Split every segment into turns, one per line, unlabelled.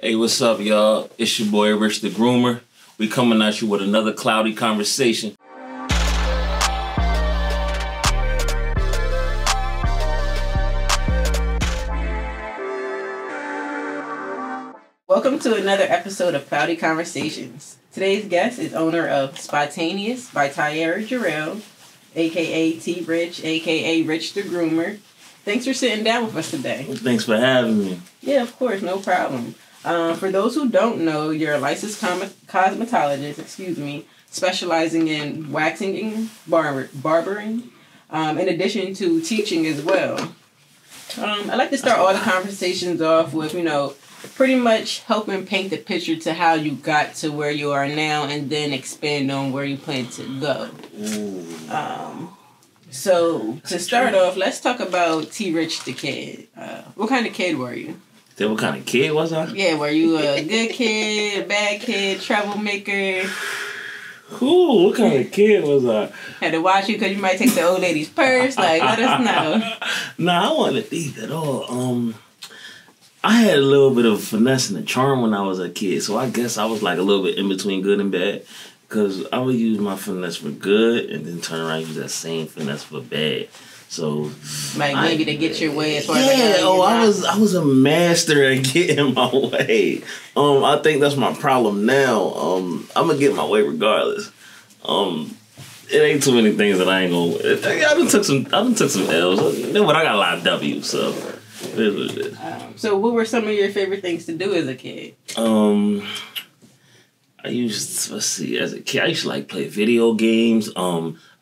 Hey, what's up, y'all? It's your boy, Rich the Groomer. We coming at you with another cloudy conversation.
Welcome to another episode of Cloudy Conversations. Today's guest is owner of Spontaneous by THRU, aka T Rich, aka Rich the Groomer. Thanks for sitting down with us today.
Thanks for having me.
Yeah, of course, no problem. For those who don't know, you're a licensed cosmetologist, specializing in waxing and barbering, in addition to teaching as well. I like to start all the conversations off with, pretty much helping paint the picture to how you got to where you are now and then expand on where you plan to go. So to start off, let's talk about T Rich the kid. What kind of kid were you?
What kind of kid was I?
Yeah, were you a good kid, a bad kid, troublemaker?
Ooh, what kind of kid was I?
Had to watch you because you might take the old lady's purse. Like, let us know.
Nah, I wasn't a thief at all. I had a little bit of finesse and charm when I was a kid, so I guess I was like a little bit in between good and bad. Because I would use my finesse for good and then turn around and use that same finesse for bad. So
maybe to get your way as far as
I was a master at getting my way. I think that's my problem now. I'm gonna get my way regardless. It ain't too many things that I ain't gonna. I done took some L's, but I got a lot of W's. So it is what it is.
So what were some of your favorite things to do as a kid?
As a kid, I used to like play video games.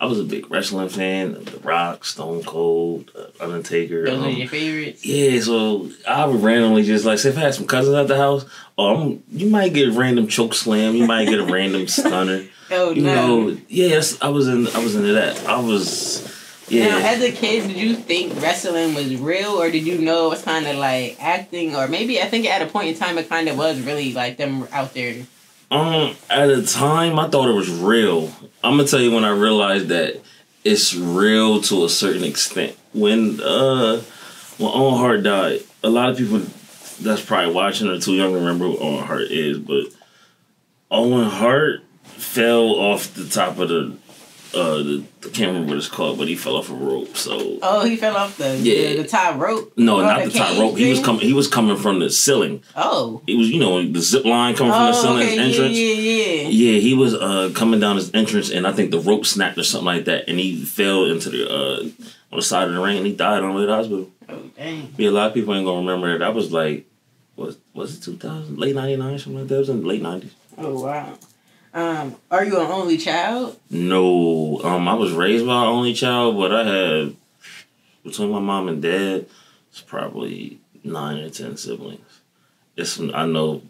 I was a big wrestling fan of The Rock, Stone Cold, Undertaker.
Those are your favorites?
Yeah, so I would randomly just like, say if I had some cousins at the house, you might get a random choke slam, you might get a random stunner.
Oh,
no. I was into that.
Now, as a kid, did you think wrestling was real, or did you know it was kind of like acting, or maybe I think at a point in time it kind of was really like them out there?
At the time, I thought it was real. I'm gonna tell you when I realized that it's real to a certain extent. When Owen Hart died, a lot of people that's probably watching are too young to remember who Owen Hart is, but Owen Hart fell off the top of the I can't remember what it's called, but he fell off a rope. So
he fell off the top rope.
No, not the top rope. He was coming from the ceiling.
Oh,
it was the zip line coming from the ceiling, his entrance. Yeah. He was coming down his entrance, and I think the rope snapped or something like that, and he fell into the on the side of the ring, and he died on the way to the hospital.
Oh dang!
Yeah, a lot of people ain't gonna remember that. That was like, was it 2000, late 99, something like that? It was in the late 90s.
Oh wow. Are you an only child?
No. I was raised by an only child, but I had, between my mom and dad, it's probably 9 or 10 siblings. I know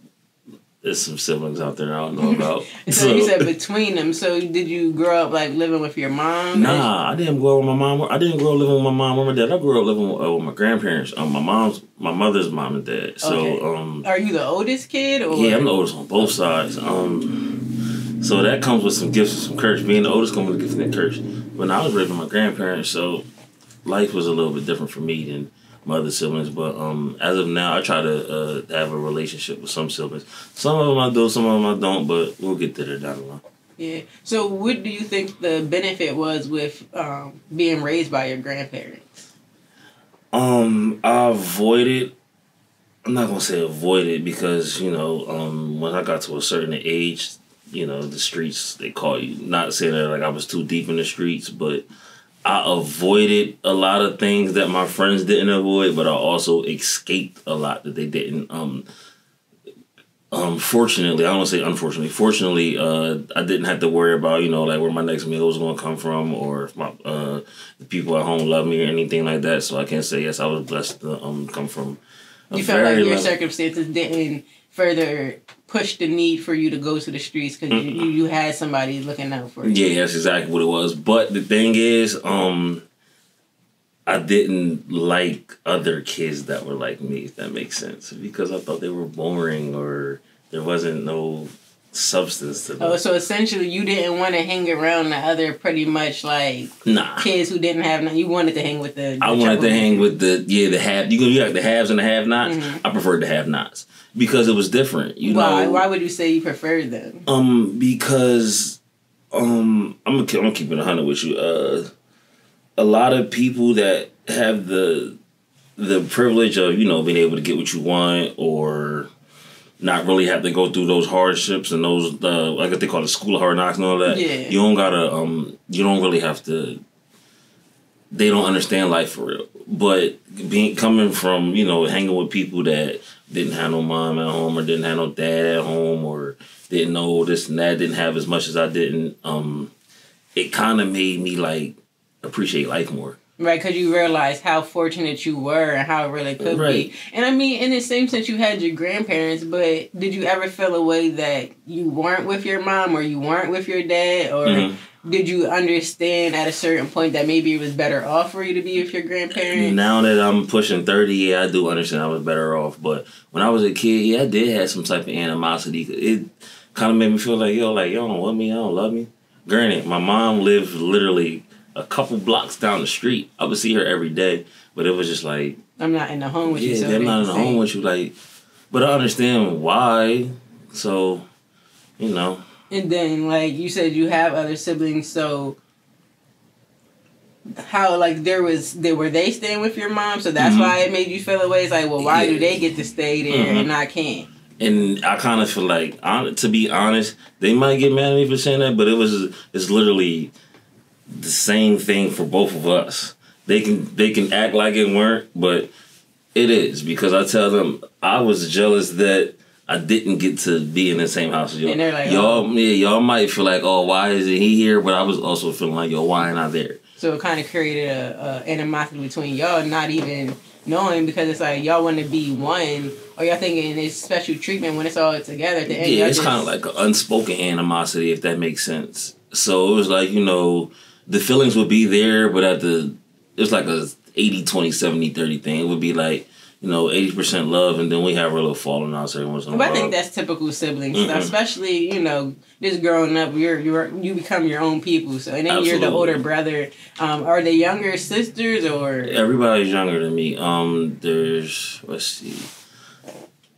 there's some siblings out there I don't know about.
So you said between them. So did you grow up like living with your mom?
Nah, I didn't grow up with my mom. I didn't grow up living with my mom or my dad. I grew up living with my grandparents. My mother's mom and dad. So
okay. Are you the oldest kid? Or?
Yeah, I'm the oldest on both sides. So that comes with some gifts and some curse. Being the oldest comes with a gift and a curse. When I was raised with my grandparents, so life was a little bit different for me than my other siblings. But as of now, I try to have a relationship with some siblings. Some of them I do, some of them I don't, but we'll get to there down the line.
Yeah. So what do you think the benefit was with being raised by your grandparents?
I avoided. I'm not going to say avoided because, when I got to a certain age, the streets, they call you. Not saying that like I was too deep in the streets, but I avoided a lot of things that my friends didn't avoid, but I also escaped a lot that they didn't. Fortunately, I don't want to say unfortunately. Fortunately, I didn't have to worry about, like where my next meal was going to come from or if the people at home love me or anything like that. So I can't say, yes, I was blessed to come from
you felt like your circumstances didn't further push the need for you to go to the streets because you had somebody looking out for you.
Yeah, that's exactly what it was. But the thing is, I didn't like other kids that were like me, if that makes sense. Because I thought they were boring or there wasn't no substance to me.
Oh, so essentially you didn't want to hang around the other pretty much like kids who didn't have nothing. You wanted to hang with the
I wanted to hang with the have. You got the haves and the have-nots. I preferred the have-nots because it was different.
Why would you say you preferred them?
Because I'm gonna keep it 100 with you. A lot of people that have the privilege of being able to get what you want or not really have to go through those hardships and those I guess they call it school of hard knocks and all that.
Yeah.
You don't gotta you don't really have to. They don't understand life for real. But coming from hanging with people that didn't have no mom at home or didn't have no dad at home or didn't know this and that, didn't have as much as I didn't. It kind of made me like appreciate life more.
Right, because you realized how fortunate you were and how it really could be. And I mean, in the same sense, you had your grandparents, but did you ever feel a way that you weren't with your mom or you weren't with your dad? Or did you understand at a certain point that maybe it was better off for you to be with your grandparents? Now
that I'm pushing 30, yeah, I do understand I was better off. But when I was a kid, yeah, I did have some type of animosity. It kind of made me feel like, you don't love me, you don't love me. Granted, my mom lived literally a couple blocks down the street. I would see her every day, but it was just like,
I'm not in the home with you.
Yeah, I'm not in the home with you. Like, but I understand why. So, And
then, like you said, you have other siblings. So, how were they staying with your mom? So that's why it made you feel away. It's like, well, why do they get to stay there and I can't?
And I kind of feel like, to be honest, they might get mad at me for saying that, but it's literally the same thing for both of us. They can act like it weren't, but it is, because I tell them I was jealous that I didn't get to be in the same house as y'all.
And they're like,
y'all might feel like, oh, why isn't he here? But I was also feeling like, yo, why ain't I there?
So it kind of created a animosity between y'all, not even knowing, because it's like y'all want to be one, or y'all thinking it's special treatment when it's all together. At the end,
it's kind of like an unspoken animosity, if that makes sense. So it was like, the feelings would be there, but it was like a 80, 20, 70, 30 thing. It would be like, 80% love, and then we have a little falling out every once in a while.
But I think that's typical sibling stuff, especially, just growing up, you become your own people. So, and then Absolutely. You're the older brother. Are they younger sisters or?
Everybody's younger than me. Let's see.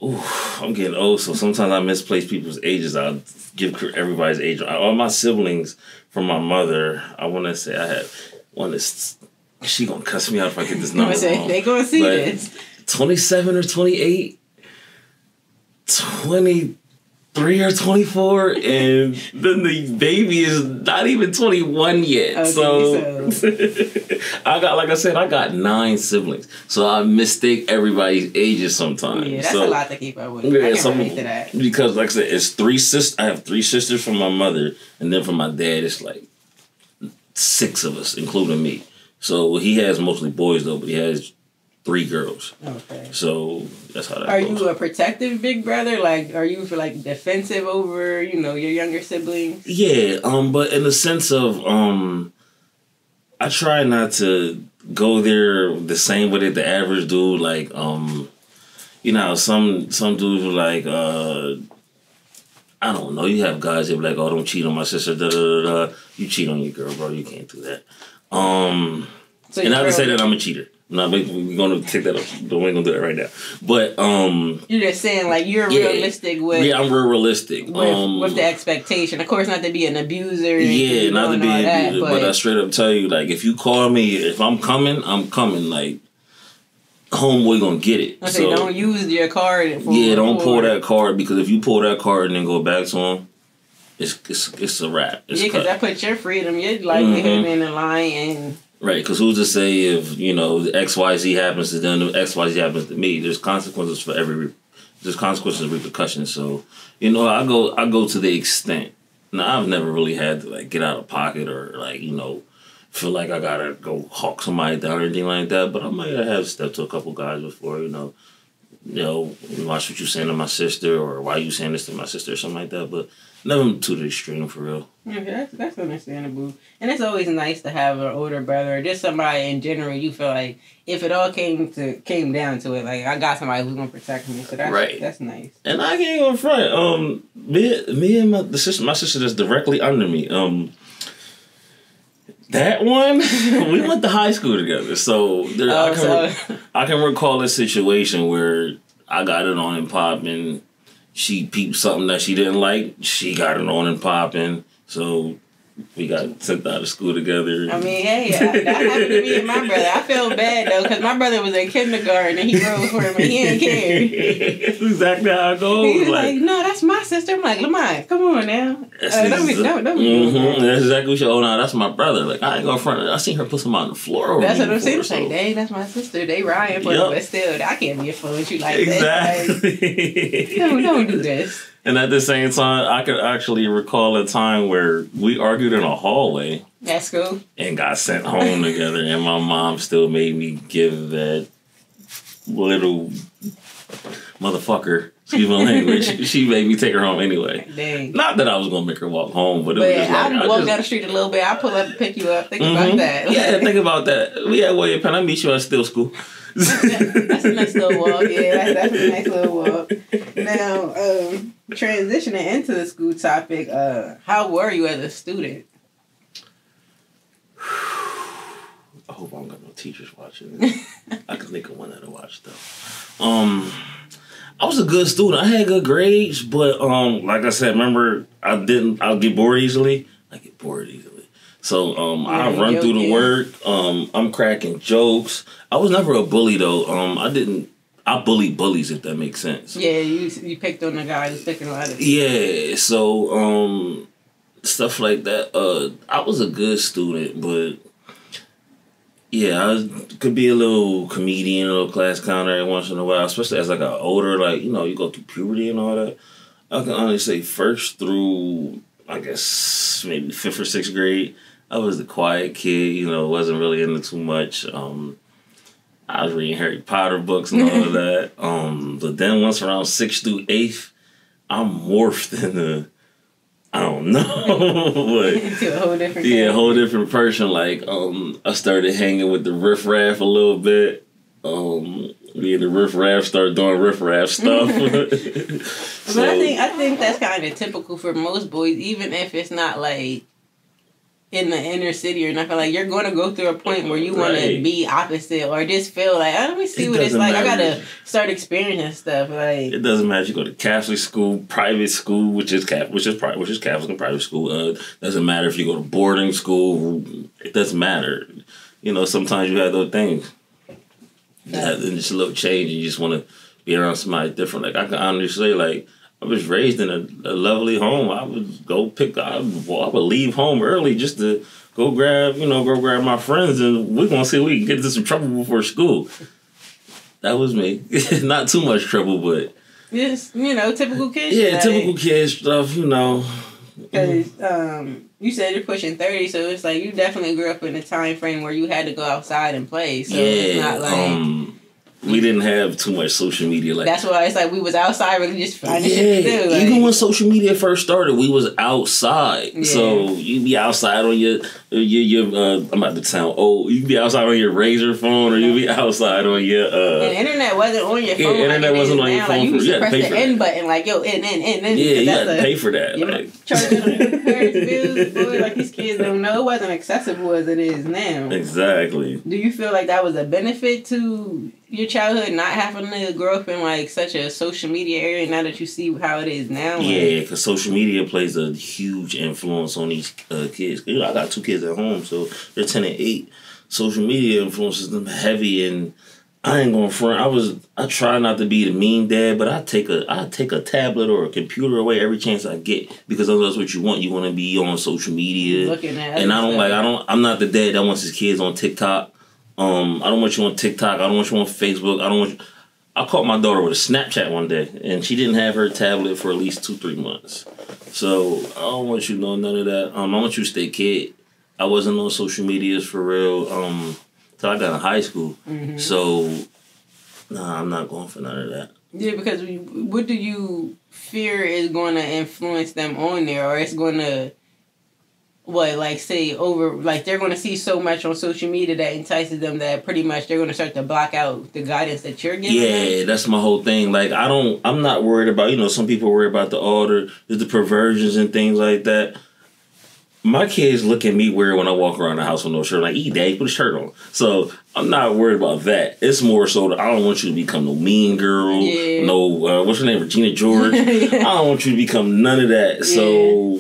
Ooh, I'm getting old, so sometimes I misplace people's ages. I'll give everybody's age. All my siblings from my mother, I want to say I have one that's, she gonna cuss me out if I get this number wrong.
They gonna see this.
27 or 28, 23 or 24, and then the baby is not even 21 yet. Okay, so I got 9 siblings. So I mistake everybody's ages sometimes.
Yeah, that's a lot to keep up with. Yeah, I can relate to that.
Because like I said, it's 3 sisters. I have 3 sisters from my mother, and then from my dad, it's like 6 of us, including me. So he has mostly boys though, but he has 3 girls. Okay. So that's how that goes.
Are you a protective big brother? Like, are you defensive over, your younger siblings?
Yeah, but in the sense of, I try not to go there the same way that the average dude, like, some dudes are like, I don't know, you have guys that be like, oh, don't cheat on my sister, da da da da. You cheat on your girl, bro, you can't do that. So and not to say that I'm a cheater. No, we're going to take that up, but we ain't going to do that right now. But,
you're just saying, like, you're realistic with...
Yeah, I'm real realistic.
With the expectation. Of course, not to be an abuser.
Yeah, not to be an abuser. But I straight up tell you, like, if you call me, if I'm coming, like, homeboy going to get it.
Okay, so don't use your card.
Don't pull that card, because if you pull that card and then go back to him, it's a wrap. It's
because that puts your freedom, your livelihood in the line, and...
Right, because who's to say if, the XYZ happens to them, the XYZ happens to me. There's consequences for there's consequences and repercussions. So, I go to the extent. Now, I've never really had to, like, get out of pocket or, like, feel like I gotta go hawk somebody down or anything like that. But I might have stepped to a couple guys before, watch what you saying to my sister, or why you saying this to my sister, or something like that. But never to the extreme, for real.
Okay, that's understandable. And it's always nice to have an older brother, or just somebody in general you feel like if it all came down to it, like I got somebody who's gonna protect me. So that's nice.
And I can't go in front. Me and my sister that's directly under me. That one, we went to high school together. So I can recall a situation where I got it on and popping. She peeped something that she didn't like. She got it on and popping. So we got sent out of school together.
I mean, hey, that happened to me and my brother. I feel bad, though, because my brother was in kindergarten and he rode for him and he didn't care.
That's exactly how it goes.
He was like, no, that's my sister. I'm like, Lamont, come on now. Don't be
That's exactly what she, oh, no, that's my brother. Like, I ain't going to front. I seen her put some on the floor over
That's what I'm saying.
So.
Like, dang, that's my sister. They riding for me, but still, I can't be a fool with you like that.
Exactly.
Like, don't do this.
And at the same time, I could actually recall a time where we argued in a hallway.
At school?
And got sent home together. And my mom still made me give that little motherfucker, excuse my language, she made me take her home anyway.
Dang.
Not that I was going to make her walk home, but it was just like...
I walk down the street a little bit. I pull up and pick you up. Think about that.
Yeah, think about that. We had William Penn. I meet you at Still School.
That's a nice little walk. Yeah, that's a nice little walk. Now, transitioning into the school topic, how were you as a student?
I hope I don't got no teachers watching this. I can think of one that'll watch though. I was a good student. I had good grades, but like I said, remember I'll get bored easily. I get bored easily. So I run through the work. I'm cracking jokes. I was never a bully though. I bullied bullies, if that makes sense.
Yeah, you picked on the guy who's picking a lot of.
Yeah, so stuff like that. I was a good student, but yeah, I could be a little comedian, a little class clown every once in a while, especially as I got older. Like, you go through puberty and all that. I can honestly say first through, I guess, maybe 5th or 6th grade, I was the quiet kid, wasn't really into too much. I was reading Harry Potter books and all of that. But then once around 6th through 8th, I morphed into, I don't know. But,
into a whole different
yeah, a whole different person. Like, I started hanging with the riffraff a little bit. Me and the riffraff started doing riffraff stuff.
But I think that's kind of typical for most boys, even if it's not like in the inner city or nothing. Like, you're going to go through a point where you want to be opposite or just feel like, let me see what it's like. I got to start experiencing stuff. Like,
it doesn't matter if you go to Catholic school, private school, which is Catholic and private school. Doesn't matter if you go to boarding school. It doesn't matter. Sometimes you have those things. And just a little change. You just want to be around somebody different. Like, I can honestly say, like, I was raised in a lovely home. I would I would leave home early just to go grab my friends, and we're going to see if we can get into some trouble before school. That was me. Not too much trouble, but...
Just, typical kid
Yeah, typical kid stuff,
Because you said you're pushing 30, so it's like you definitely grew up in a time frame where you had to go outside and play. So it's not like...
we didn't have too much social media. Like, that's
why it's like we was outside really just finding shit to do. Like,
even when social media first started, we was outside. Yeah. So you'd be outside on your I'm about to sound old. You'd be outside on your Razor phone, or you'd be outside on your
and internet wasn't on your phone.
Yeah, internet wasn't on your phone.
Like, you used to press the N
button,
in.
Yeah, you had to pay for that.
Charging on your parents' bills, boy, like these kids don't know. It wasn't accessible as it is now.
Exactly.
Do you feel like that was a benefit to your childhood, not having to grow up in like such a social media area, now that you see how it is now?
Yeah, because social media plays a huge influence on these kids. I got 2 kids at home, so they're 10 and 8. Social media influences them heavy, and I ain't going front. I try not to be the mean dad, but I take a tablet or a computer away every chance I get, because that's what you want. You want to be on social media,
looking at
and I'm not the dad that wants his kids on TikTok. I don't want you on TikTok. I don't want you on Facebook. I caught my daughter with a Snapchat one day, and she didn't have her tablet for at least 2-3 months. So I don't want you to know none of that. I want you to stay kid. I wasn't on social medias for real till I got in high school. Mm-hmm. So Nah, I'm not going for none of that.
Yeah, because what do you fear is going to influence them on there, or it's going to, they're going to see so much on social media that entices them that pretty much they're going to start to block out the guidance that you're giving them?
Yeah, that's my whole thing. Like, I'm not worried about, some people worry about the perversions and things like that. My kids look at me weird when I walk around the house with no shirt. Like, Dad, put a shirt on. So I'm not worried about that. It's more so that I don't want you to become no mean girl. Yeah. No, what's her name? Regina George. Yeah. I don't want you to become none of that. Yeah. So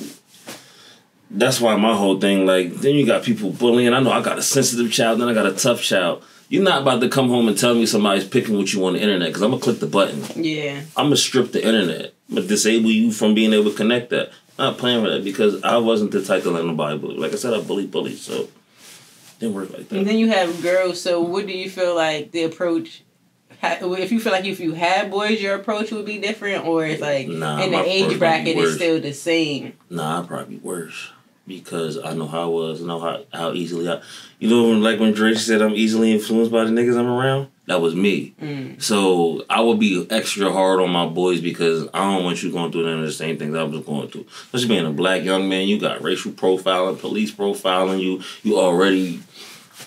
that's why my whole thing, like, then you got people bullying. I know I got a sensitive child, then I got a tough child. You're not about to come home and tell me somebody's picking with you on the internet, because I'm going to click the button. Yeah. I'm going to strip the internet. I'm going to disable you from being able to connect that. Not playing with that, because I wasn't the type to let nobody bully. Like I said, I bully, so it didn't work like that.
And then you have girls, so what do you feel like the approach, if you feel like if you had boys, your approach would be different, or it's like in the age bracket it's still the same?
Nah, I'd probably be worse, because I know how I was, I know how easily when Drake said I'm easily influenced by the niggas I'm around, that was me. So I would be extra hard on my boys, because I don't want you going through none of the same things I was going through. Especially being a black young man, you got racial profiling, police profiling,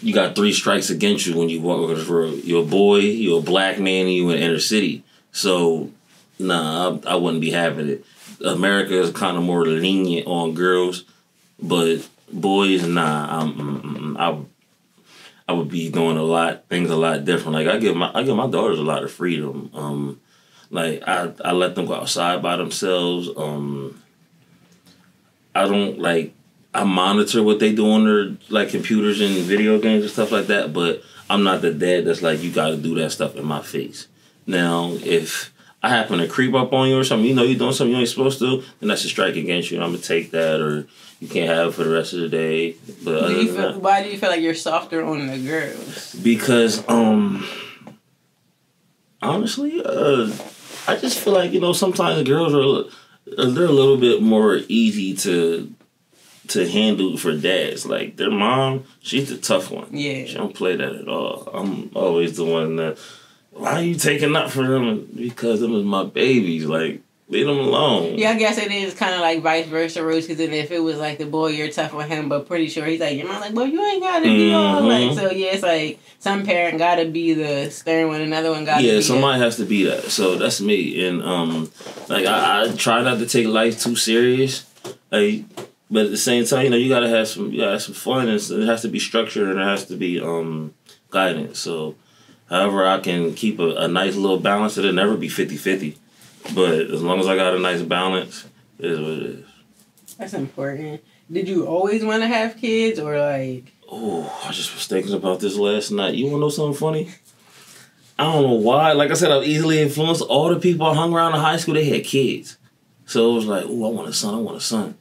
you got 3 strikes against you when you walk for you're a boy, you're a black man, and you in the inner city. So nah, I wouldn't be having it. America is kind of more lenient on girls, but boys, nah, I would be doing things a lot different. Like, I give my daughters a lot of freedom. Like, I let them go outside by themselves. I monitor what they do on their, like, computers and video games and stuff like that, but I'm not the dad that's like, you gotta do that stuff in my face. Now, if I happen to creep up on you or something, you're doing something you ain't supposed to, then that's a strike against you, and I'm gonna take that, or you can't have it for the rest of the day. But
why do you feel like you're softer on the girls?
Because, honestly, I just feel like, sometimes the girls they're a little bit more easy to handle for dads. Like, their mom, she's the tough one. Yeah. She don't play that at all. I'm always the one that, why are you taking up for them? Because them is my babies. Like, leave them alone.
Yeah, I guess it is kind of like vice versa, Rose, because then if it was like the boy, you're tough on him, but pretty sure he's like, your mom like, well, you ain't got to be all like, so yeah, it's like some parent got to be the stern one, another one got to be.
Yeah, somebody has to be that. So that's me. And, like, I try not to take life too serious. Like, but at the same time, you gotta have some fun, and it has to be structured, and there has to be guidance. So, however I can keep a nice little balance, it'll never be 50-50. But as long as I got a nice balance, it is what it is.
That's important. Did you always want to have kids, or like?
Oh, I just was thinking about this last night. You wanna know something funny? I don't know why. Like I said, I was easily influenced. All the people I hung around in high school, they had kids. So it was like, oh, I want a son.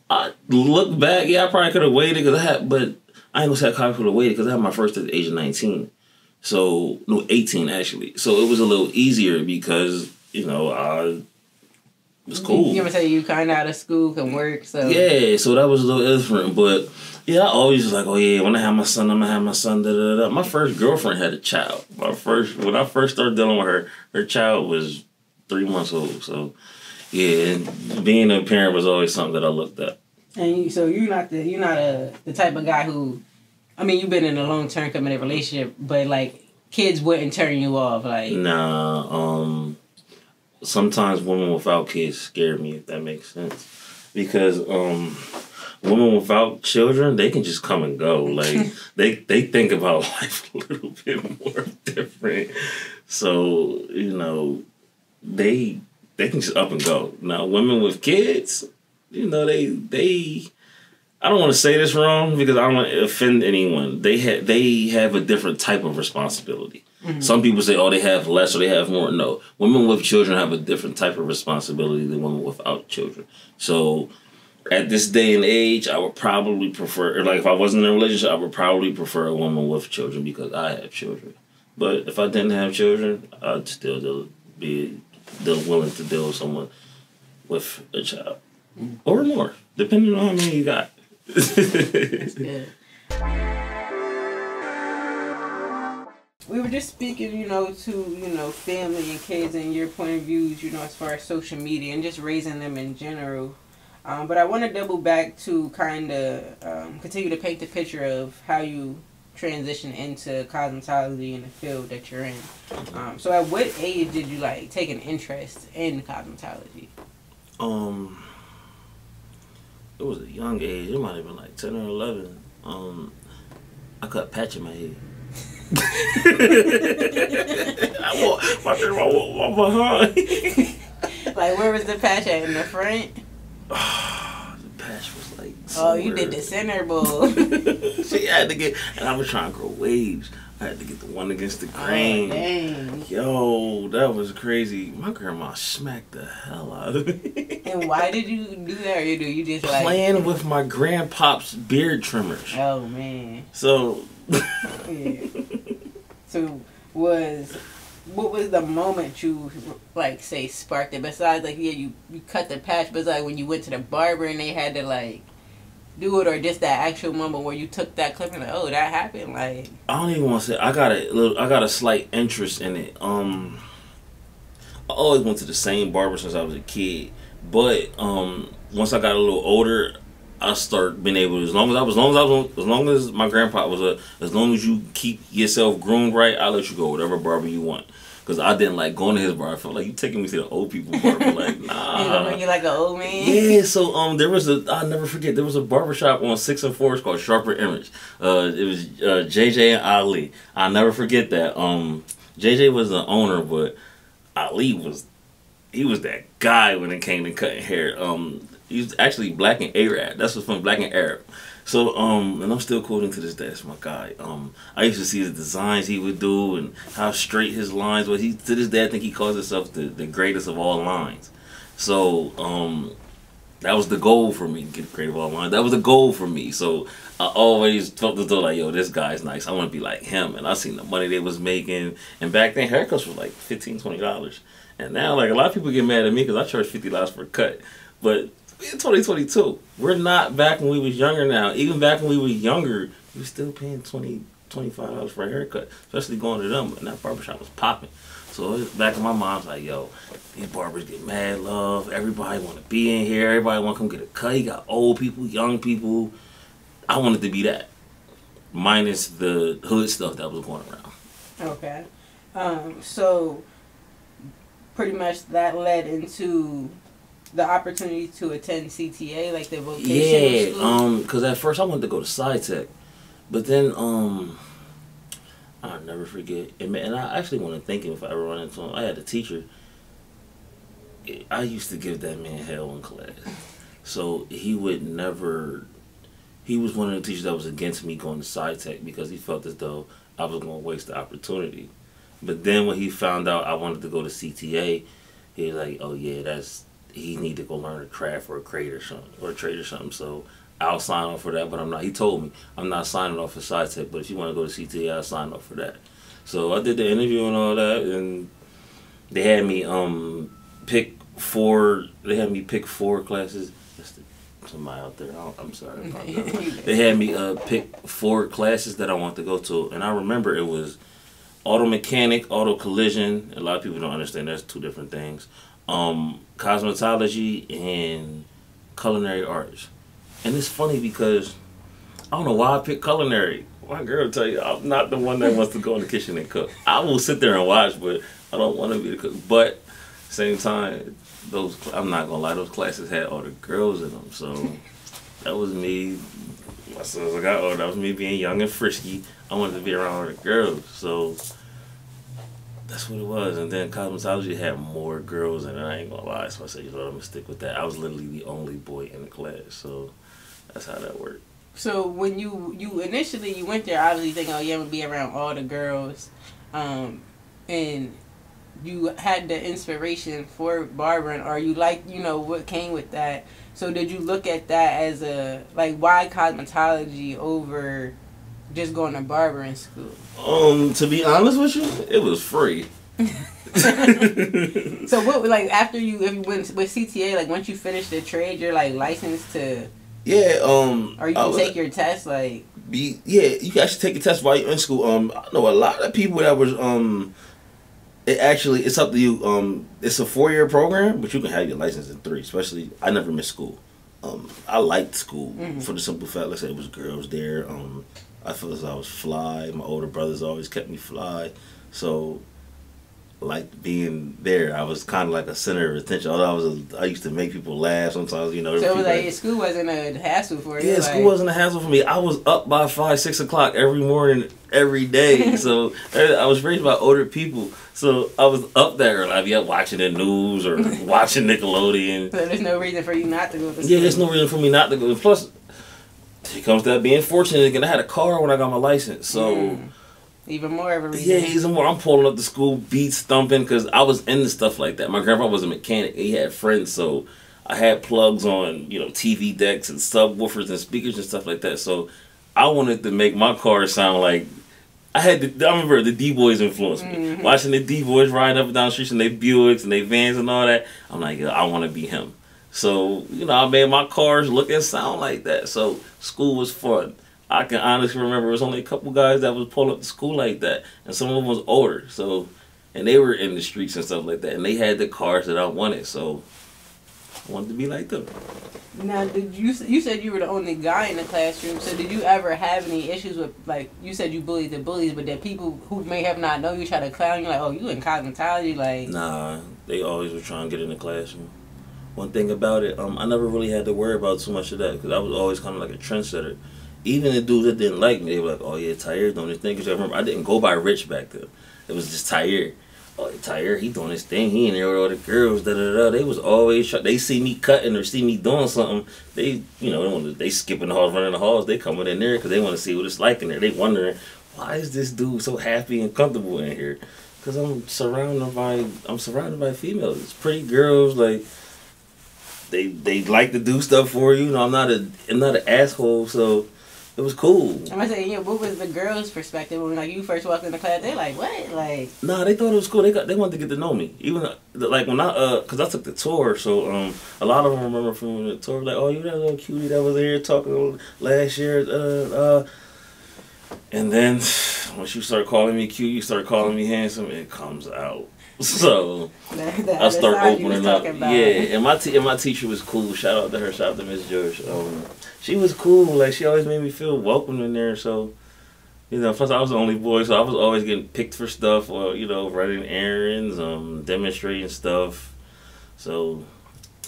I look back, I probably could have waited, but I ain't gonna say I probably could have waited because I had my first at the age of 19. So, no, 18 actually. So it was a little easier because, I was cool.
You ever say you kind of out of school, can work, so.
Yeah, so that was a little different. But, yeah, I always was like, oh, yeah, when I have my son, I'm going to have my son, da-da-da. My first girlfriend had a child. When I first started dealing with her child was 3 months old, so. Yeah, and being a parent was always something that I looked at.
And so you're not the type of guy who, I mean, you've been in a long-term committed relationship, but like kids wouldn't turn you off, like.
Nah, sometimes women without kids scare me, if that makes sense, because women without children, they can just come and go. Like they think about life a little bit more different, so they can just up and go. Now, women with kids, they I don't want to say this wrong because I don't want to offend anyone. They have a different type of responsibility. Mm-hmm. Some people say, oh, they have less or they have more. No. Women with children have a different type of responsibility than women without children. So, at this day and age, I would probably prefer, like if I wasn't in a relationship, I would probably prefer a woman with children because I have children. But if I didn't have children, I'd still be willing to deal with someone with a child. Or more, depending on how many you got.
That's good. we were just speaking, to, family and kids and your point of views, as far as social media and just raising them in general. But I want to double back to kind of continue to paint the picture of how you transition into cosmetology in the field that you're in. So at what age did you take an interest in cosmetology?
It was a young age. It might have been 10 or 11. I cut a patch in my head. my behind.
Where was the patch at? In the front?
The patch was somewhere.
Oh, you did the center bowl.
See, I had to get, and I was trying to grow waves. I had to get the one against the grain.
Oh, dang.
Yo, that was crazy. My grandma smacked the hell out of me.
And why did you do that? Or you just
playing with my grandpop's beard trimmers.
Oh man.
So.
Yeah. So what was the moment you say sparked it? Besides you cut the patch, but it's when you went to the barber and they had to do it, or just that actual moment where you took that clip and oh, that happened. I
don't even want to say I got a slight interest in it. I always went to the same barber since I was a kid, but once I got a little older, I started being able to, as long as my grandpa was as long as you keep yourself groomed right, I'll let you go whatever barber you want. Because I didn't like going to his bar. I felt like you taking me to the old people barber. Nah.
You gonna make you like an old man?
Yeah, so I'll never forget, there was a barbershop on 6 and 4 called Sharper Image. It was JJ and Ali. I'll never forget that. JJ was the owner, but Ali was that guy when it came to cutting hair. He was actually black and Arab. That's what's from black and Arab. So, and I'm still quoting to this day. That's my guy. I used to see the designs he would do and how straight his lines was. To this day, I think he calls himself the greatest of all lines. So, that was the goal for me, to get the greatest of all lines. That was the goal for me. So, I always felt as though yo, this guy's nice. I want to be like him. And I seen the money they was making. And back then, haircuts were $15, $20. And now, a lot of people get mad at me because I charge $50 for a cut. But in 2022, we're not back when we was younger now. Even back when we were younger, we were still paying $20, $25 for a haircut, especially going to them. And that barbershop was popping. So it was back in my mom's yo, these barbers get mad love. Everybody want to be in here. Everybody want to come get a cut. You got old people, young people. I wanted to be that, minus the hood stuff that was going around.
Okay. So pretty much that led into the opportunity to attend CTA, the vocational school?
Because at first I wanted to go to SciTech, but then I'll never forget. And I actually want to thank him if I ever run into him. I had a teacher. I used to give that man hell in class. So he would never. He was one of the teachers that was against me going to SciTech because he felt as though I was going to waste the opportunity. But then when he found out I wanted to go to CTA, he was like, "Oh yeah, he need to go learn a craft or a trade or something. So I'll sign off for that, but I'm not." He told me I'm not signing off for SciTech, but if you want to go to CTA, I'll sign off for that. So I did the interview and all that, and they had me pick 4. They had me pick 4 classes. Somebody out there, I'm sorry. They had me pick 4 classes that I want to go to, and I remember it was auto mechanic, auto collision. A lot of people don't understand that's 2 different things. Cosmetology and culinary arts. And it's funny because I don't know why I picked culinary. My girl tell you I'm not the one that wants to go in the kitchen and cook. I will sit there and watch, but I don't want to be the cook. But same time, I'm not gonna lie, those classes had all the girls in them. So that was me. As soon as I got older, that was me being young and frisky. I wanted to be around all the girls. So that's what it was. And then cosmetology had more girls in it. I ain't gonna lie. So I said, I'm gonna stick with that. I was literally the only boy in the class. So that's how that worked.
So when you initially went there, obviously thinking, oh, I'm gonna be around all the girls, and you had the inspiration for barbering, or you what came with that. So did you look at that as why cosmetology over just going to barbering school?
To be honest with you, it was free.
So what, after if you went with CTA, once you finish the trade, you're licensed to?
Yeah.
Or you can take your test,
you can actually take a test while you're in school. I know a lot of people that was it's up to you. It's a 4-year program, but you can have your license in 3. Especially, I never missed school. I liked school for the simple fact, like I said, it was girls there. I felt as I was fly. My older brothers always kept me fly, so like being there, I was kind of like a center of attention. Although I used to make people laugh sometimes, you know.
So it was like school wasn't a hassle for you.
Yeah, school wasn't a hassle for me. I was up by 5, 6 o'clock every morning, every day. So I was raised by older people, so I was up there early. I'd be up watching the news or watching Nickelodeon.
So there's no reason for you not to go to school.
Yeah, there's no reason for me not to go. Plus, it comes to that being fortunate again. I had a car when I got my license, so.
Even more of a reason.
Yeah, even more. I'm pulling up to school, beats thumping, because I was into stuff like that. My grandpa was a mechanic. He had friends, so I had plugs on, you know, TV decks and subwoofers and speakers and stuff like that. So I wanted to make my car sound like I remember the D-Boys influenced me. Watching the D-Boys riding up and down the streets in their Buicks and their vans and all that. I'm like, I want to be him. So, you know, I made my cars look and sound like that. So school was fun. I can honestly remember it was only a couple guys that was pulling up to school like that, and some of them was older. So, and they were in the streets and stuff like that, and they had the cars that I wanted. So, I wanted to be like them.
Now, you said you were the only guy in the classroom? So, did you ever have any issues with, like, you said you bullied the bullies, but that people who may have not known you try to clown you, like, oh, you in cosmetology, like? Nah,
they always were trying to get in the classroom. One thing about it, I never really had to worry about too much of that because I was always kind of like a trendsetter. Even the dudes that didn't like me, they were like, oh yeah, THRU doing his thing. Because I remember I didn't go by Rich back then. It was just THRU. Oh, THRU, he doing his thing. He in there with all the girls, da-da-da. They was always, they see me cutting or see me doing something. They, you know, they skipping the halls, running the halls. They coming in there because they want to see what it's like in there. They wondering, why is this dude so happy and comfortable in here? Because I'm surrounded by females. It's pretty girls, like, they like to do stuff for you. You know, I'm not an asshole, so it was cool.
I'm gonna say, what was the girls' perspective when like you first walked into class? They like, what? Like,
nah, they thought it was cool. They wanted to get to know me. Even like when cause I took the tour, so a lot of them remember from the tour, like, oh, you that little cutie that was here talking last year, and then once you start calling me cute, you start calling me handsome, it comes out. So I start opening up. Yeah, and my teacher was cool. Shout out to her. Shout out to Miss George. She was cool. Like, she always made me feel welcome in there. So, you know, plus I was the only boy, so I was always getting picked for stuff, or, you know, running errands, demonstrating stuff. So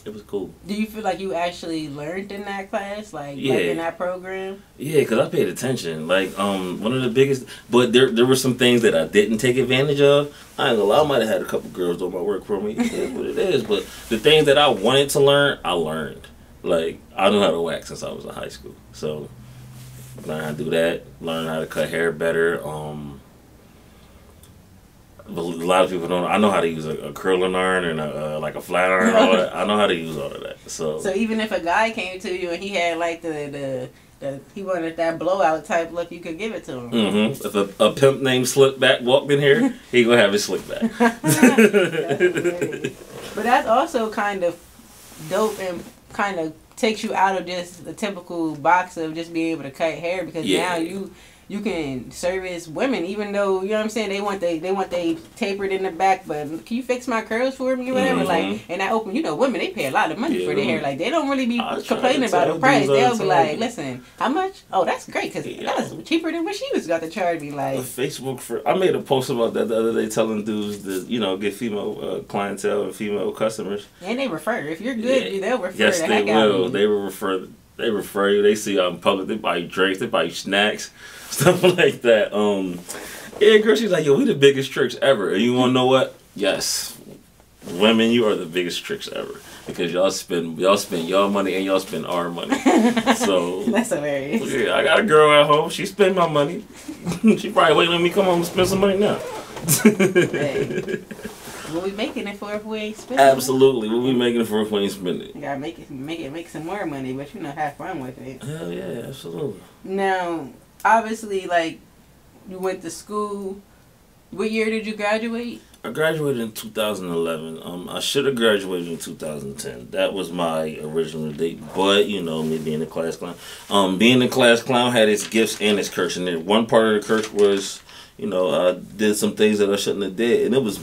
it was cool.
Do you feel like you actually learned in that class, like in that program? Yeah,
because I paid attention. Like, one of the biggest, but there were some things that I didn't take advantage of. I ain't gonna lie, I might have had a couple girls do my work for me. It is what it is. But the things that I wanted to learn, I learned. Like, I knew how to wax since I was in high school. So, learn how to do that. Learn how to cut hair better. A lot of people don't. I know how to use a curling iron and like a flat iron. All that. I know how to use all of that. So
even if a guy came to you and he had like he wanted that blowout type look, you could give it to him.
Mm-hmm. If a pimp named Slickback walked in here, he gonna have his slickback.
But that's also kind of dope and kind of takes you out of just the typical box of just being able to cut hair, because now you can service women, even though, you know what I'm saying, they want they tapered in the back, but can you fix my curls for me or whatever? Like, and I open, women, they pay a lot of money for their hair. Like, they don't really be complaining about the price. They'll be like, listen, how much? Oh, that's great, because that's cheaper than what she was got to charge me. Like,
I made a post about that the other day, telling dudes to get female clientele and female customers.
And they refer. If you're good, they'll refer.
Yes, they will. They will refer. They refer you. They see you out in public. They buy you drinks. They buy you snacks, stuff like that. Yeah, girl, she's like, yo, we the biggest tricks ever. And you want to know what? Yes, women, you are the biggest tricks ever, because y'all spend y'all money and y'all spend our money. So
that's hilarious.
Yeah, I got a girl at home. She spend my money. She probably waiting on me come home and spend some money now.
Hey. What we making it for if we ain't spending?
Absolutely. What we making it for if we ain't spending?
You gotta make some more money, but have fun with it.
Hell yeah, absolutely.
Now, obviously, like, you went to school. What year did you graduate?
I graduated in 2011. I should have graduated in 2010. That was my original date. But, you know, me being a class clown. Being a class clown had its gifts and its curse. And one part of the curse was, you know, I did some things that I shouldn't have did. And it was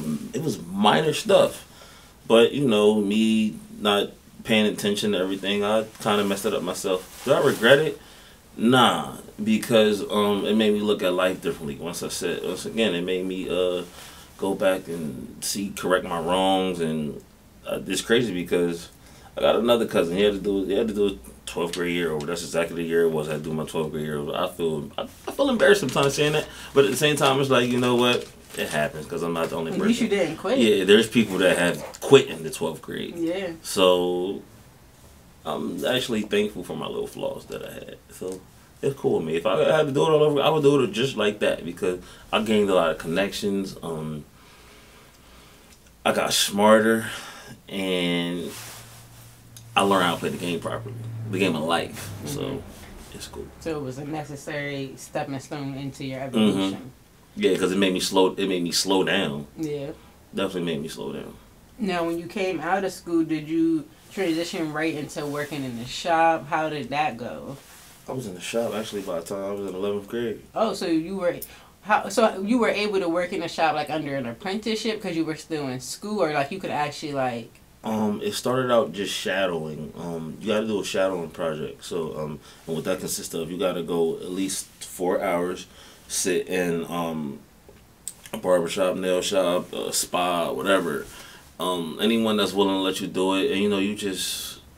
minor stuff. But, you know, me not paying attention to everything, I kind of messed it up myself. Do I regret it? Nah. Because it made me look at life differently. Once again, it made me... go back and correct my wrongs, and it's crazy because I got another cousin. He had to do a 12th grade year over. That's exactly the year it was. I had to do my 12th grade year over. I feel embarrassed sometimes saying that, but at the same time, it's like, you know what? It happens because I'm not the only person.
At least you didn't quit.
Yeah, there's people that have quit in the 12th grade.
Yeah.
So I'm actually thankful for my little flaws that I had. So. It's cool with me. If I had to do it all over, I would do it just like that because I gained a lot of connections. I got smarter, and I learned how to play the game properly. The game of life. So it's cool.
So it was a necessary stepping stone into your evolution.
Yeah, because it made me slow down.
Yeah.
Definitely made me slow down.
Now, when you came out of school, did you transition right into working in the shop? How did that go?
I was in the shop actually by the time I was in 11th grade.
Oh, so you were able to work in the shop like under an apprenticeship because you were still in school, or like you could actually like.
It started out just shadowing. You got to do a shadowing project. So and what that consists of, you got to go at least 4 hours, sit in a barbershop, nail shop, a spa, whatever. Anyone that's willing to let you do it, and you know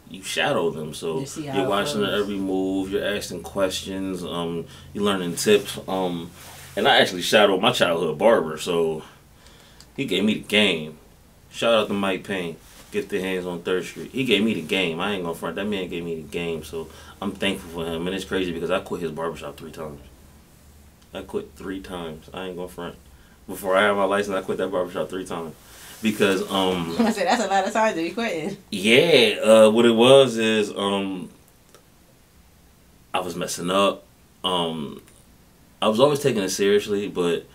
you shadow them, so you're watching their every move, you're asking questions, you're learning tips. And I actually shadowed my childhood barber, so he gave me the game. Shout out to Mike Payne, Gifted Hands on 3rd Street. He gave me the game. I ain't gonna front. That man gave me the game, so I'm thankful for him. And it's crazy because I quit his barbershop 3 times. I quit 3 times. I ain't gonna front. Before I had my license, I quit that barbershop 3 times. Because
I said that's a lot of times that you quitting.
Yeah, what it was is I was messing up. I was always taking it seriously, but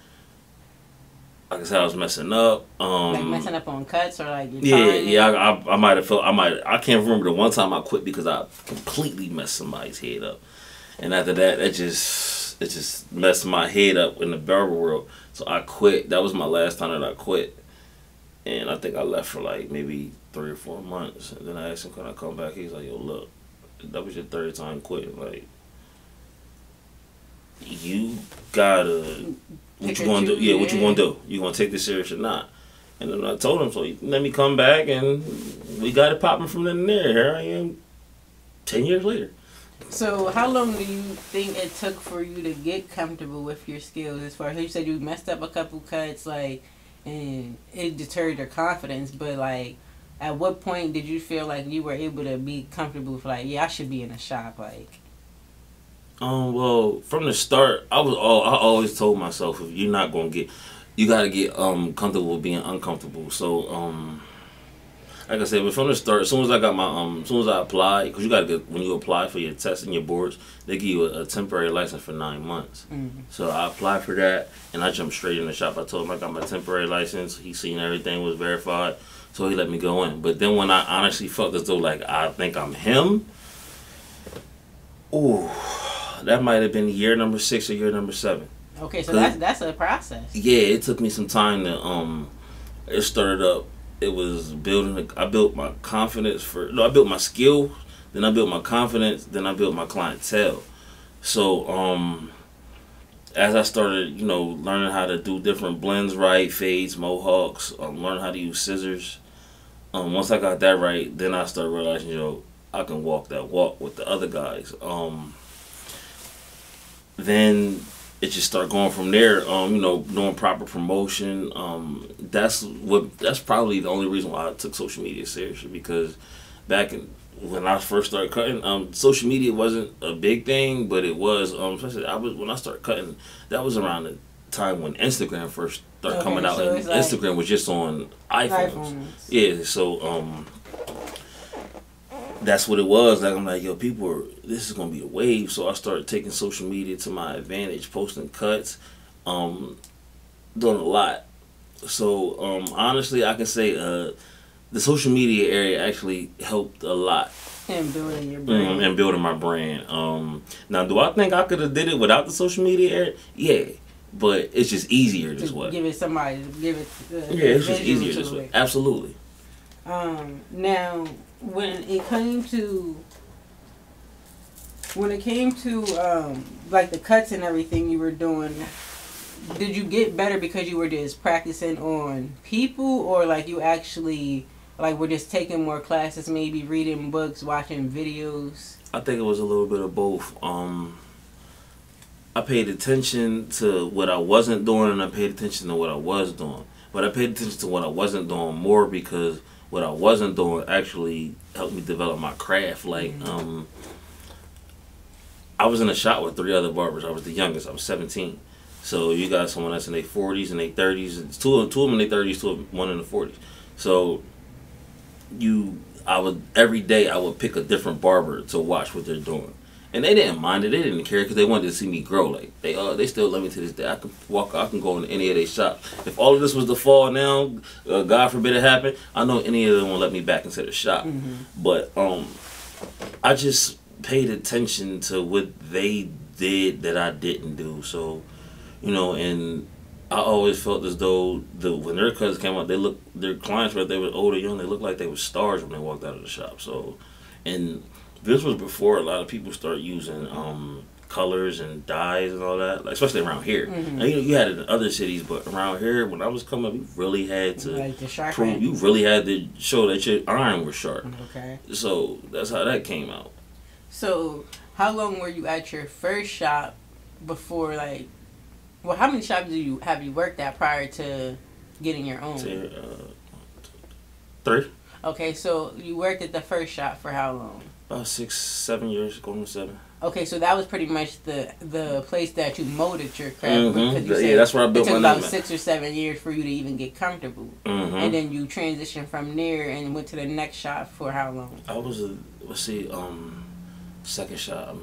like I said, I was messing up.
Like messing up on cuts or like
I might have felt I can't remember the one time I quit because I completely messed somebody's head up, and after that, it just messed my head up in the barber world. So I quit. That was my last time that I quit. And I think I left for like maybe 3 or 4 months. And then I asked him, can I come back? He's like, yo, look, that was your 3rd time quitting. Like, you gotta, what you gonna do? Yeah, what you gonna do? You gonna take this serious or not? And then I told him, so he let me come back and we got it popping from then and there. Here I am 10 years later.
So how long do you think it took for you to get comfortable with your skills? As far as you said, you messed up a couple cuts, like, and it deterred your confidence, but like at what point did you feel like you were able to be comfortable with like, yeah, I should be in a shop? Like
well, from the start I always told myself, if you're not gonna get, you gotta get comfortable with being uncomfortable. So like I said, but from the start, as soon as I got my as soon as I applied, because you gotta get, when you apply for your tests and your boards, they give you a temporary license for 9 months. So I applied for that, and I jumped straight in the shop. I told him I got my temporary license. He seen everything was verified, so he let me go in. But then when I honestly felt as though like I think I'm him, ooh, that might have been year number 6 or year number 7.
Okay, so that's a process.
Yeah, it took me some time to it started up. It was building. I built my confidence I built my skill, then I built my confidence, then I built my clientele. So as I started, you know, learning how to do different blends right, fades, mohawks, learning how to use scissors. Once I got that right, then I started realizing, you know, I can walk that walk with the other guys. Then it just started going from there. You know, doing proper promotion. That's probably the only reason why I took social media seriously, because back when I first started cutting, social media wasn't a big thing, but it was. Especially when I started cutting, that was around the time when Instagram first started coming out, and Instagram was just on iPhones. Yeah, so that's what it was. Like, I'm like, yo, this is gonna be the wave. So I started taking social media to my advantage, posting cuts, doing a lot. So honestly, I can say the social media area actually helped a lot.
And building your brand.
And building my brand. Now, do I think I could have did it without the social media area? Yeah, but it's just easier this way.
Give it somebody. Give it.
Yeah, it's just easier this way. Absolutely.
Now, when it came to like the cuts and everything you were doing, did you get better because you were just practicing on people, or like you actually like were just taking more classes, maybe reading books, watching videos?
I think it was a little bit of both. I paid attention to what I wasn't doing, and I paid attention to what I was doing. But I paid attention to what I wasn't doing more because what I wasn't doing actually helped me develop my craft. Like, I was in a shop with 3 other barbers. I was the youngest. I was 17. So you got someone that's in their 40s and their 30s. It's two of them in their 30s, one in the 40s. So every day I would pick a different barber to watch what they're doing, and they didn't mind it. They didn't care because they wanted to see me grow. Like they still love me to this day. I can go in any of their shops. If all of this was to fall now, God forbid it happen, I know any of them will let me back into the shop. But I just paid attention to what they did that I didn't do. So, and I always felt as though when their cuts came out, their clients, whether they were old or young, they looked like they were stars when they walked out of the shop. So, and this was before a lot of people start using colors and dyes and all that, like, especially around here. Now, you had it in other cities, but around here, when I was coming up, you really had to prove, you really had to show that your iron was sharp.
Okay.
So that's how that came out.
So how long were you at your first shop before, like, well, how many shops have you worked at prior to getting your own?
3.
Okay, so you worked at the first shop for how long?
About 6, 7 years, going to 7.
Okay, so that was pretty much the place that you molded your craft. Because you
said that's where I built my name.
It took about 6 or 7 years for you to even get comfortable, and then you transitioned from there and went to the next shop for how long?
I was second shop.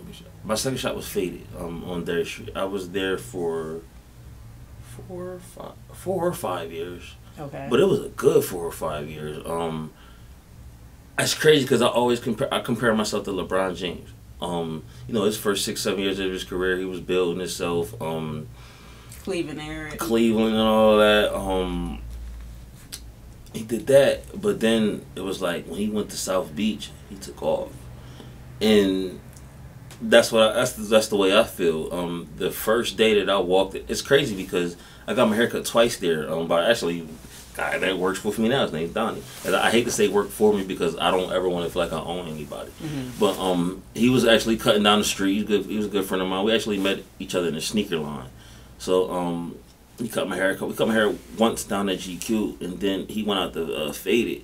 My second shop was Faded on Dairy Street. I was there for 4 or 5 years.
Okay.
But it was a good 4 or 5 years. That's crazy because I always compare myself to LeBron James. His first 6, 7 years of his career, he was building himself.
Cleveland area.
Cleveland and all that. He did that, but then it was like when he went to South Beach, he took off. And that's the way I feel. The first day that I walked, it's crazy because I got my haircut twice there. By actually guy that works with me now. His name's Donnie. And I hate to say work for me because I don't ever want to feel like I own anybody. But he was actually cutting down the street. He was a good friend of mine. We actually met each other in a sneaker line. So he cut my hair. We cut my hair once down at GQ, and then he went out to Faded.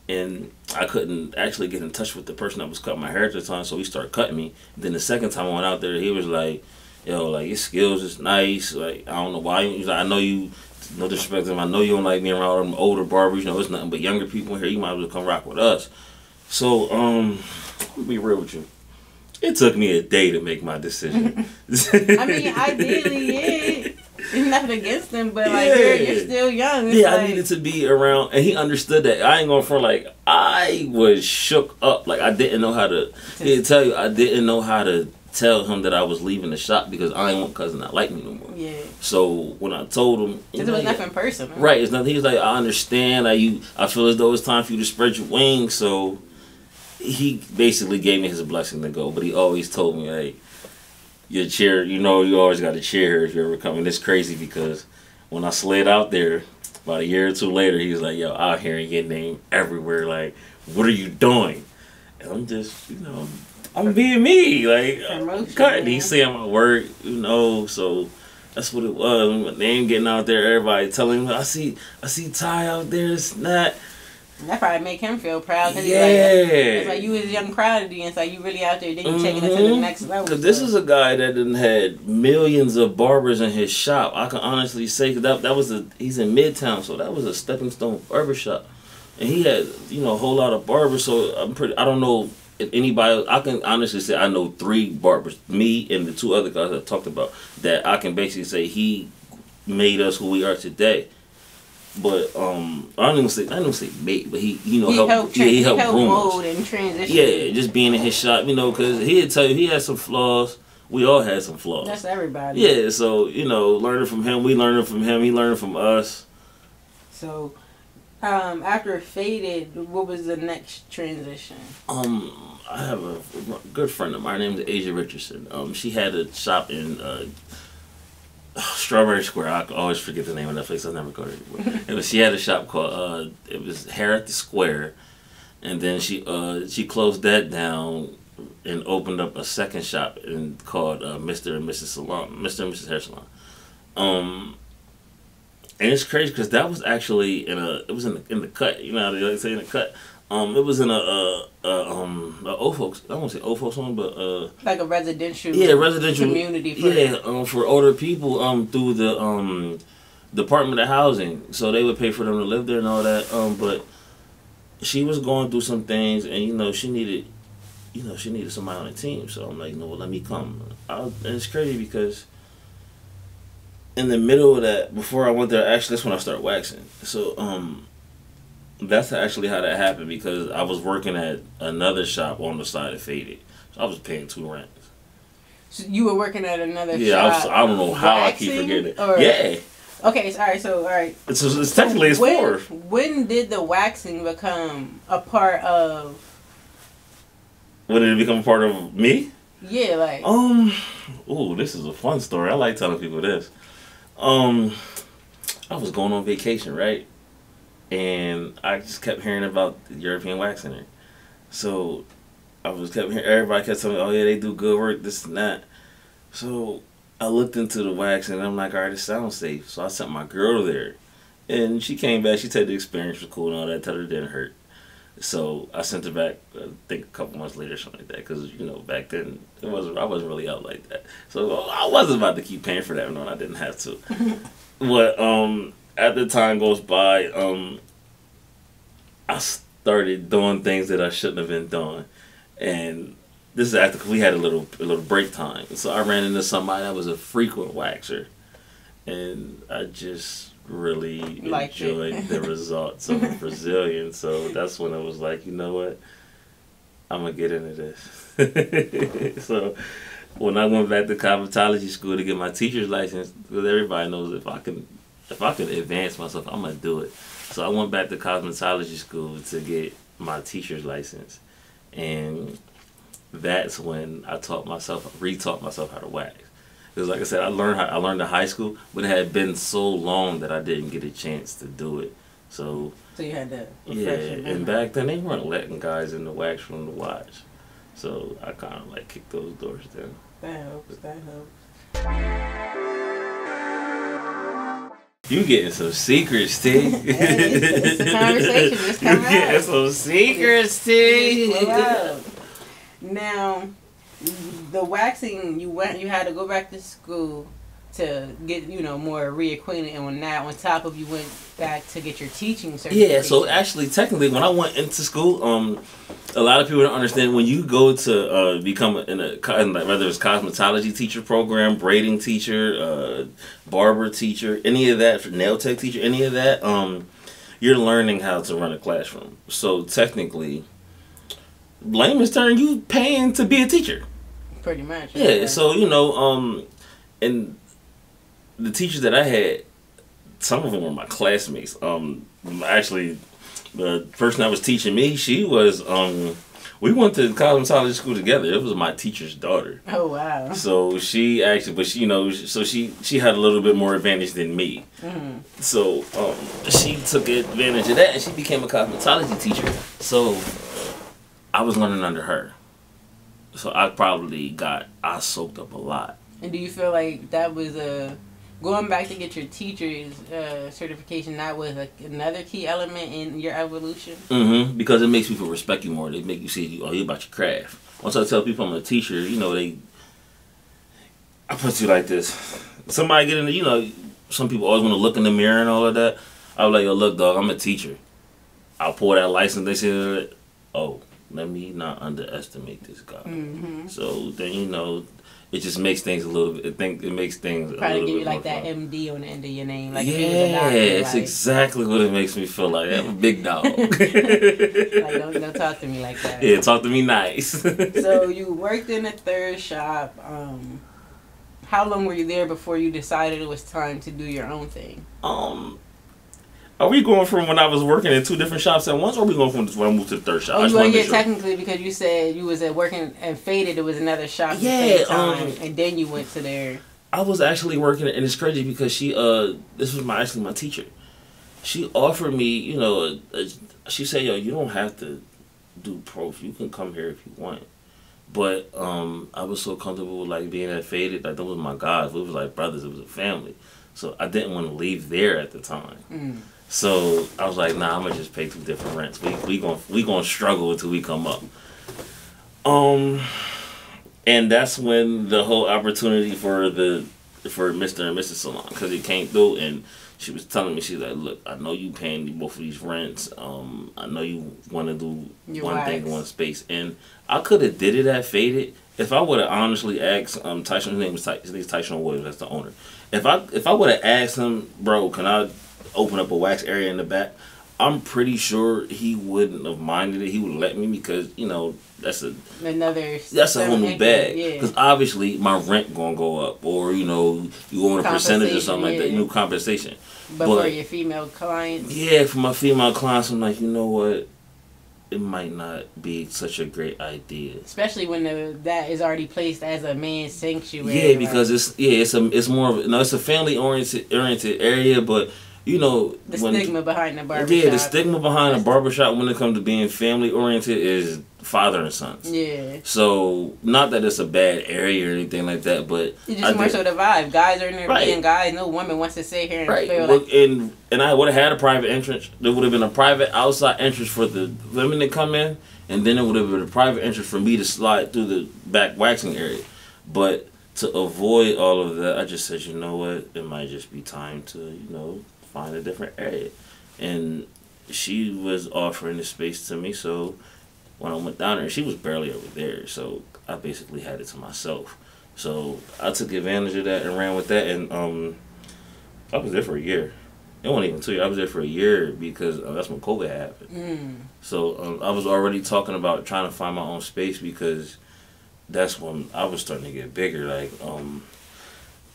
And I couldn't actually get in touch with the person that was cutting my hair at the time, so he started cutting me. And then the second time I went out there, he was like, yo, like, your skills is nice. Like, I don't know why. He's like, I know you, no disrespect to him, I know you don't like being around them older barbers. It's nothing but younger people here. You might as well come rock with us. So, I'll be real with you. It took me a day to make my decision.
I mean, ideally, yeah. There's nothing against him, but like you're still young. It's
I needed to be around, and he understood that. I ain't going for like I was shook up. Like I didn't know how to. He'd tell you I didn't know how to tell him that I was leaving the shop because I ain't want cousin not like me no more.
Yeah.
So when I told him,
because it was nothing personal.
Right. It's nothing. He was like, I understand. I feel as though it's time for you to spread your wings. So he basically gave me his blessing to go, but he always told me, hey, your chair, you always got to cheer her if you're ever coming. It's crazy because when I slid out there, about a year or two later, he was like, yo, out here and your name everywhere. Like, what are you doing? And I'm just, I'm being me. Like, I'm cutting. He's seeing my work, so that's what it was. My name getting out there, everybody telling him, I see Ty out there, it's not.
That probably make him feel proud. Cause it's like you was young prodigy, and it's like you really out there. Then you taking it to the next level.
Cause this is a guy that done had millions of barbers in his shop. I can honestly say, cause he's in Midtown, so that was a stepping stone barbershop, and he had a whole lot of barbers. So I don't know if anybody. I can honestly say I know 3 barbers, me and the 2 other guys I talked about, that I can basically say he made us who we are today. But I don't even say mate, but he helped groom
mold
us.
And transition.
Yeah, just being in his shop, because he'd tell you he had some flaws. We all had some flaws.
That's everybody.
Yeah, so learning from him, we learning from him, he learning from us.
So, after it faded, what was the next transition?
I have a good friend of mine named Asia Richardson. She had a shop in Strawberry Square. I always forget the name of that place. I never go there anymore. She had a shop called it was Harrisburg Square, and then she closed that down and opened up a second shop called Mr. and Mrs. Salon, Mr. and Mrs. Hair Salon. And it's crazy because that was actually in the cut. You know how they like say in the cut. It was in a old folks. I won't say old folks home, but
like a residential community.
For older people through the Department of Housing, so they would pay for them to live there and all that. But she was going through some things, and she needed somebody on the team. So I'm like, no, let me come. And it's crazy because in the middle of that, before I went there, actually that's when I started waxing. So that's actually how that happened, because I was working at another shop on the side of Faded. So I was paying 2 rents.
So you were working at another shop?
Yeah, I don't know how I keep forgetting it. Yeah.
Okay, all right.
It's technically it's 4.
When did the waxing become a part of...
When did it become a part of me?
Yeah, like...
Ooh, this is a fun story. I like telling people this. I was going on vacation, right? And I just kept hearing about the European Wax Center. So everybody kept telling me, oh yeah, they do good work, this and that. So I looked into the waxing and I'm like, all right, it sounds safe. So I sent my girl there. And she came back, she said the experience was cool and all that, told her it didn't hurt. So I sent her back, I think a couple months later or something like that, because back then I wasn't really out like that. So I wasn't about to keep paying for that, no, I didn't have to. But as the time goes by, I started doing things that I shouldn't have been doing, and this is after we had a little break time. So I ran into somebody that was a frequent waxer, and I just really enjoyed the results of a Brazilian. So that's when I was like, you know what, I'm gonna get into this. So when I went back to cosmetology school to get my teacher's license, because everybody knows if I can advance myself, I'm gonna do it. So I went back to cosmetology school to get my teacher's license, and that's when I retaught myself how to wax. Because like I said, I learned in high school, but it had been so long that I didn't get a chance to do it. So
you had to
and back then they weren't letting guys in the wax room to watch. So I kind of like kicked those doors down.
That helps.
You getting some secrets, T.
It's a conversation. Just come out.
You getting some secrets, T.
Wow. Now, the waxing, you had to go back to school to get more reacquainted, and on top of you went back to get your teaching certification.
Yeah, so actually, technically, when I went into school, a lot of people don't understand when you go to become whether it's cosmetology teacher program, braiding teacher, barber teacher, any of that, nail tech teacher, any of that, you're learning how to run a classroom. So technically, layman's term, you paying to be a teacher.
Pretty much.
Yeah. Okay. So and the teachers that I had, some of them were my classmates. Actually, the person that was teaching me, she was we went to cosmetology school together. It was my teacher's daughter.
Oh wow!
So she actually, but she had a little bit more advantage than me. Mm-hmm. So she took advantage of that, and she became a cosmetology teacher. So I was learning under her. So I soaked up a lot.
And do you feel like that was going back to get your teacher's certification, that was another key element in your evolution? Mm-hmm.
Because it makes people respect you more. They make you see, you're about your craft. Once I tell people I'm a teacher, I put you like this. Somebody get in the, some people always want to look in the mirror and all of that. I was like, yo, look, dog, I'm a teacher. I'll pull that license. They say, oh, let me not underestimate this guy. Mm-hmm. So then, it just makes things a little bit. It makes things
probably
a little
give
bit
you like
more
that
fun.
MD on the end of your name. Like
Yeah,
if you was a doctor,
it's
like,
exactly what it makes me feel like. I'm a big dog.
like don't talk to me like that.
Yeah, talk to me nice.
So you worked in a third shop. How long were you there before you decided it was time to do your own thing?
Are we going from when I was working in 2 different shops at once, or are we going from when I moved to the third shop?
Oh,
I just
well,
want to
yeah,
make sure.
technically, because you said you was at working and Faded, it was another shop at the
Yeah,
same time, and then you went to there.
I was actually working, and it's crazy because she, this was my teacher. She offered me, you know, she said, yo, you don't have to do prof. You can come here if you want. But I was so comfortable with, like, being at Faded. Like, that was my guys. We was like brothers. It was a family. So I didn't want to leave there at the time.
Mm.
So I was like, nah, I'm going to just pay 2 different rents. We gonna struggle until we come up. And that's when the whole opportunity for Mr. and Mrs. Salon, because it came through, and she was telling me, she's like, look, I know you paying both of these rents. I know you want to do one thing in one space. And I could have did it at Faded if I would have honestly asked Tyson, his name is Tyson Williams, that's the owner. If I would have asked him, bro, can I open up a wax area in the back, I'm pretty sure he wouldn't have minded it. He would let me, because, you know, that's a whole new bag. Because obviously my rent gonna go up, or, you know, you want a percentage or something like that, new compensation.
But for your female clients,
yeah, for my female clients, I'm like, you know what, it might not be such a great idea,
especially when that is already placed as a man's sanctuary.
Yeah, because it's more of it's a family oriented area, but you know
the stigma behind the barbershop.
Yeah, the stigma behind the barbershop when it comes to being family oriented is father and sons.
Yeah.
So not that it's a bad area or anything like that, but
it's just more so the vibe. Guys are in there being guys. No woman wants to sit here and feel like.
And I would have had a private entrance. There would have been a private outside entrance for the women to come in, and then it would have been a private entrance for me to slide through the back waxing area. But to avoid all of that, I just said, you know what, it might just be time to find a different area. And she was offering the space to me, so when I went down there, she was barely over there, so I basically had it to myself. So I took advantage of that and ran with that, and I was there for a year. It wasn't even 2 years. I was there for a year because that's when COVID happened. Mm. So I was already talking about trying to find my own space, because that's when I was starting to get bigger. Like,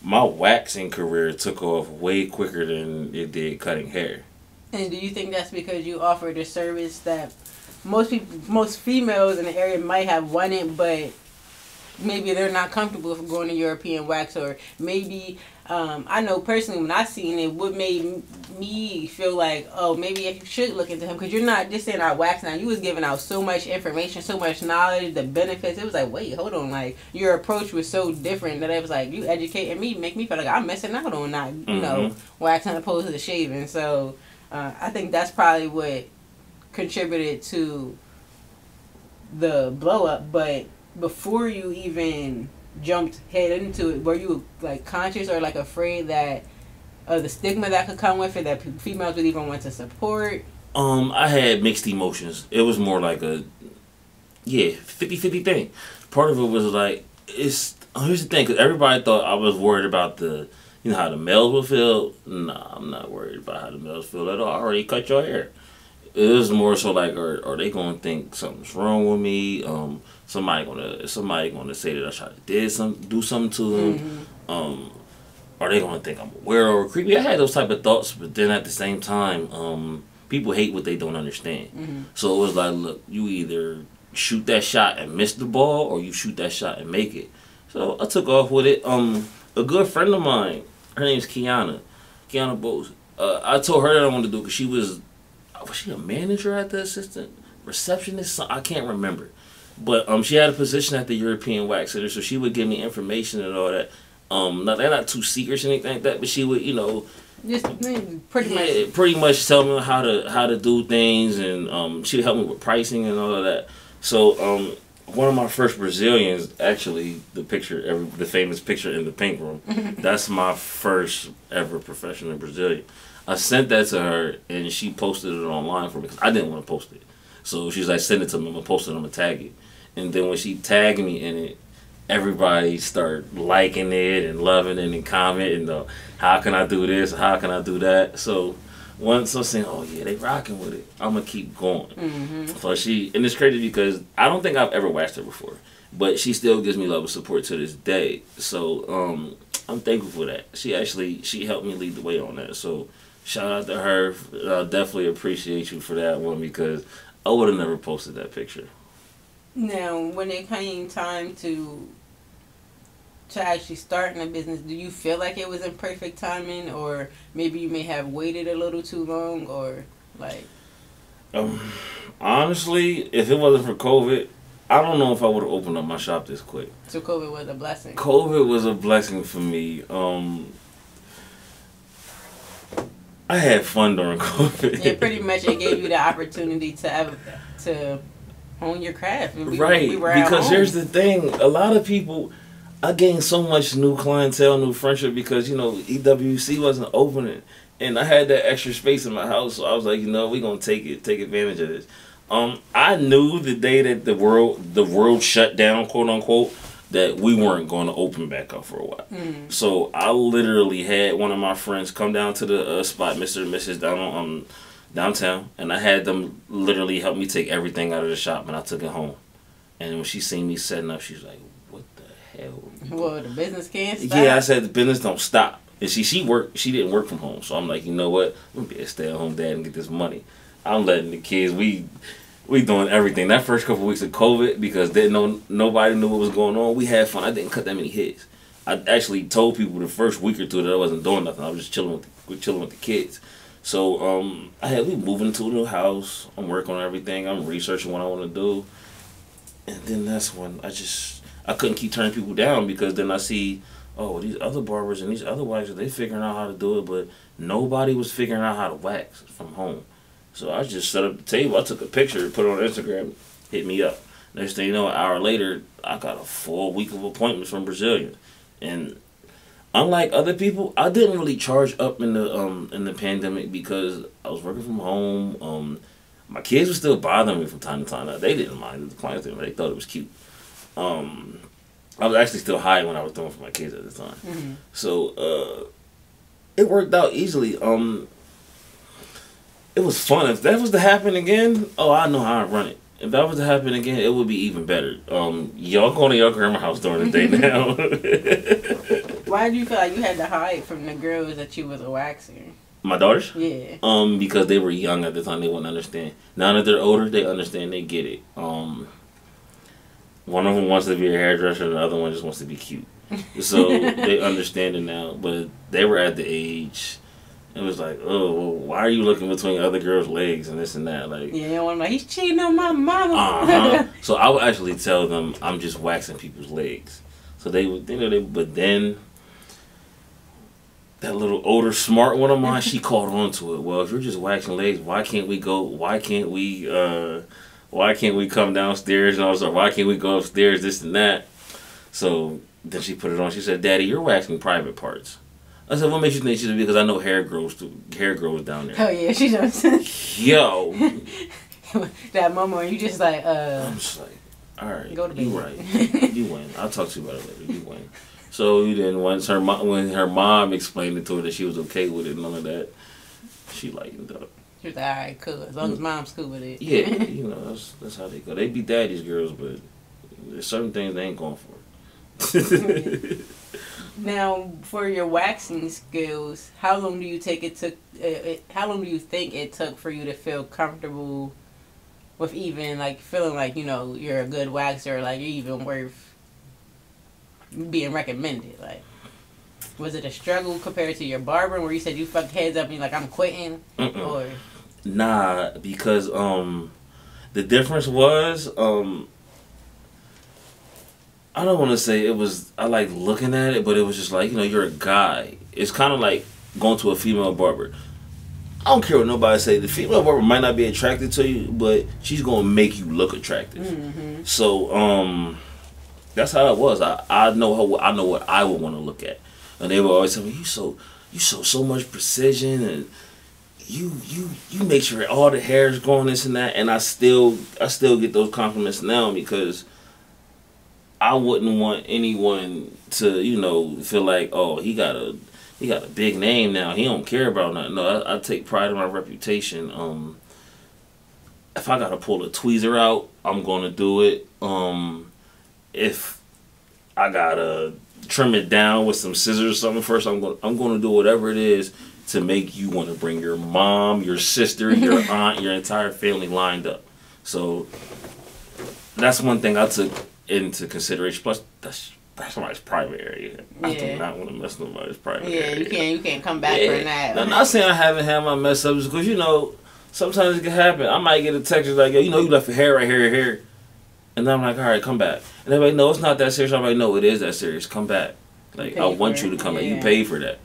my waxing career took off way quicker than it did cutting hair.
And do you think that's because you offered a service that most females in the area might have wanted, but maybe they're not comfortable with going to European wax, or maybe I know personally when I seen it, what made me feel like, oh, maybe if you should look into him, because you're not just saying out wax now, you was giving out so much information, so much knowledge, the benefits. It was like, wait, hold on, like your approach was so different that it was like you educating me, make me feel like I'm missing out on not waxing opposed to shaving. So I think that's probably what contributed to the blow up. But before you even jumped head into it, were you like conscious or like afraid that the stigma that could come with it, that females would even want to support?
I had mixed emotions. It was more like a 50-50 thing. Part of it was like, here's the thing, because everybody thought I was worried about how the males would feel. Nah, I'm not worried about how the males feel at all. I already cut your hair. It was more so like, are they gonna think something's wrong with me? Somebody gonna say that I tried to do something to them. Mm-hmm. Are they gonna think I'm a weirdo or creepy? I had those type of thoughts, but then at the same time, people hate what they don't understand. Mm-hmm. So it was like, look, you either shoot that shot and miss the ball, or you shoot that shot and make it. So I took off with it. A good friend of mine, her name's Kiana Bose. I told her that I wanted to do it because she was she a manager at the assistant receptionist? I can't remember. But she had a position at the European Wax Center, so she would give me information and all that. They're not too secrets or anything like that, but she would,
just pretty
much tell me how to do things, and she would help me with pricing and all of that. So one of my first Brazilians, actually, the famous picture in the pink room, that's my first ever professional Brazilian. I sent that to her, and she posted it online for me because I didn't want to post it. So she's like, send it to me, I'm going to post it, I'm going to tag it. And then when she tagged me in it, everybody start liking it and loving it and commenting, how can I do this? How can I do that? So once I'm saying, oh yeah, they rocking with it, I'm gonna keep going. So and it's crazy because I don't think I've ever waxed her before, but she still gives me love and support to this day. So I'm thankful for that. She helped me lead the way on that. So shout out to her. I definitely appreciate you for that one because I would have never posted that picture.
Now, when it came time to actually starting a business, do you feel like it was in perfect timing, or maybe you may have waited a little too long, or like?
Honestly, if it wasn't for COVID, I don't know if I would have opened up my shop this quick.
So COVID was a blessing.
COVID was a blessing for me. I had fun during COVID.
Yeah, pretty much it gave you the opportunity to hone your craft. And
Right, because here's the thing: a lot of people. I gained so much new clientele, new friendship because, EWC wasn't opening. And I had that extra space in my house, so I was like, we're going to take advantage of this. I knew the day that the world shut down, quote unquote, that we weren't going to open back up for a while. So I literally had one of my friends come down to the spot, Mr. and Mrs. downtown, and I had them literally help me take everything out of the shop, and I took it home. And when she seen me setting up, she was like, hell.
Well, the business can't stop.
Yeah, I said the business don't stop. And she didn't work from home. So I'm like, you know what? I'm gonna be a stay-at-home dad and get this money. I'm letting the kids, we doing everything. That first couple of weeks of COVID, because nobody knew what was going on, we had fun. I didn't cut that many hits. I actually told people the first week or two that I wasn't doing nothing. I was just chilling with the kids. So we moving to a new house. I'm working on everything. I'm researching what I want to do. And then that's when I couldn't keep turning people down because then I see, these other barbers and these other waxers, they figuring out how to do it, but nobody was figuring out how to wax from home. So I just set up the table. I took a picture, put it on Instagram, hit me up. Next thing you know, an hour later, I got a full week of appointments from Brazilians. And unlike other people, I didn't really charge up in the pandemic because I was working from home. My kids were still bothering me from time to time. They didn't mind. The clients didn't. They thought it was cute. I was actually still high when I was doing for my kids at the time. So it worked out easily. It was fun. If that was to happen again, I know how to run it. If that was to happen again, it would be even better. Y'all going to your grandma's house during the day now.
Why do you feel like you had to hide from the girls that you was a waxer?
My daughters?
Yeah.
Because they were young at the time, they wouldn't understand. Now that they're older, they understand, they get it. One of them wants to be a hairdresser, and the other one just wants to be cute. So they understand it now, but they were at the age. It was like, why are you looking between other girls' legs and this and that? Like,
yeah, I'm like, he's cheating on my mama.
So I would actually tell them I'm just waxing people's legs. So they would, but then that little older smart one of mine, she caught on to it. Well, if you're just waxing legs, why can't we come downstairs? And I was like, why can't we go upstairs, this and that? So then she put it on. She said, Daddy, you're waxing private parts. I said, what makes you think? She said, because I know hair grows down there.
Oh, yeah, she does.
Yo.
That moment when you just like,
I'm just like, all right,
go to bed.
You right. You win. I'll talk to you about it later. You win. So then once when her mom explained it to her that she was okay with it and none of that, she lightened up.
She was like, all right, cool. As long as mom's cool with it.
Yeah, that's how they go. They be daddy's girls, but there's certain things they ain't going for.
Now, for your waxing skills, how long do you think it took for you to feel comfortable with even like feeling like you're a good waxer, like you're even worth being recommended? Like, was it a struggle compared to your barbering where you said you fucked heads up and you're like, I'm quitting? Or
nah, because the difference was I don't want to say it was I like looking at it, but it was just like, you're a guy. It's kind of like going to a female barber. I don't care what nobody say. The female barber might not be attracted to you, but she's gonna make you look attractive. So that's how it was. I know what I would want to look at, and they would always tell me, you show so much precision, and you make sure all the hair is growing, this and that. And I still get those compliments now because I wouldn't want anyone to, you know, feel like, oh, he got a big name now. He don't care about nothing. No, I take pride in my reputation. If I gotta pull a tweezer out, I'm gonna do it. If I gotta trim it down with some scissors or something first, I'm gonna do whatever it is to make you want to bring your mom, your sister, your aunt, your entire family lined up. So that's one thing I took into consideration. Plus, that's somebody's private area. Yeah. I do not want to mess with nobody's private area.
Yeah, you can't come back from that.
I'm not saying I haven't had my mess ups, because, you know, sometimes it can happen. I might get a text like, yo, you know, you left your hair right here. And then I'm like, all right, come back. And they're like, no, it's not that serious. I'm like, no, it is that serious. Come back. Like, I want you to come back. You paid for that.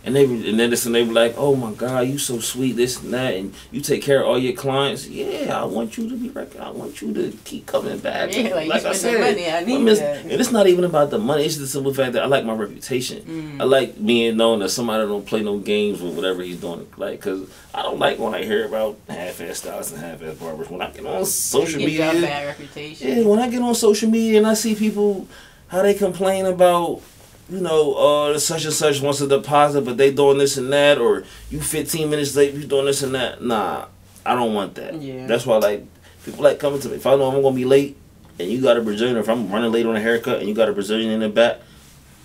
And they be like, oh my God, you so sweet, this and that, and you take care of all your clients. Yeah, I want you to be I want you to keep coming back.
Yeah, like I said, money, I need that.
And it's not even about the money. It's just the simple fact that I like my reputation. I like being known that somebody don't play no games with whatever he's doing. Like, cause I don't like when I hear about half-ass stylists and half-ass barbers. When I get on social media,
you bad reputation.
Yeah, when I get on social media and I see people how they complain about, you know, such and such wants a deposit, but they doing this and that, or you 15 minutes late, you doing this and that. Nah, I don't want that. Yeah. That's why, like, people like coming to me. If I know I'm gonna be late and you got a Brazilian, or if I'm running late on a haircut and you got a Brazilian in the back,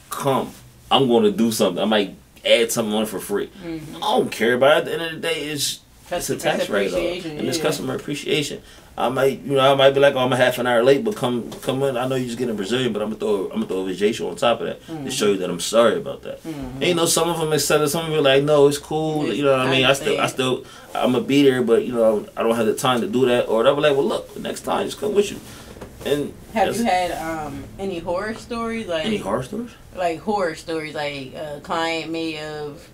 come. I'm gonna do something. I might add something on for free. I don't care about it. At the end of the day, it's a tax write-off, and it's customer appreciation. I might be like, oh, I'm a half an hour late, but come in. I know you're just getting Brazilian, but I'm gonna throw a vacation on top of that to show you that I'm sorry about that. And, you know, some of them accept it. Some of them are like, no, it's cool. You know what I mean? I'm gonna be there, but, you know, I don't have the time to do that or whatever. Like, well, look, the next time, just come with you. And
have you had any horror stories? Like
any horror stories?
Like horror stories, like a client may have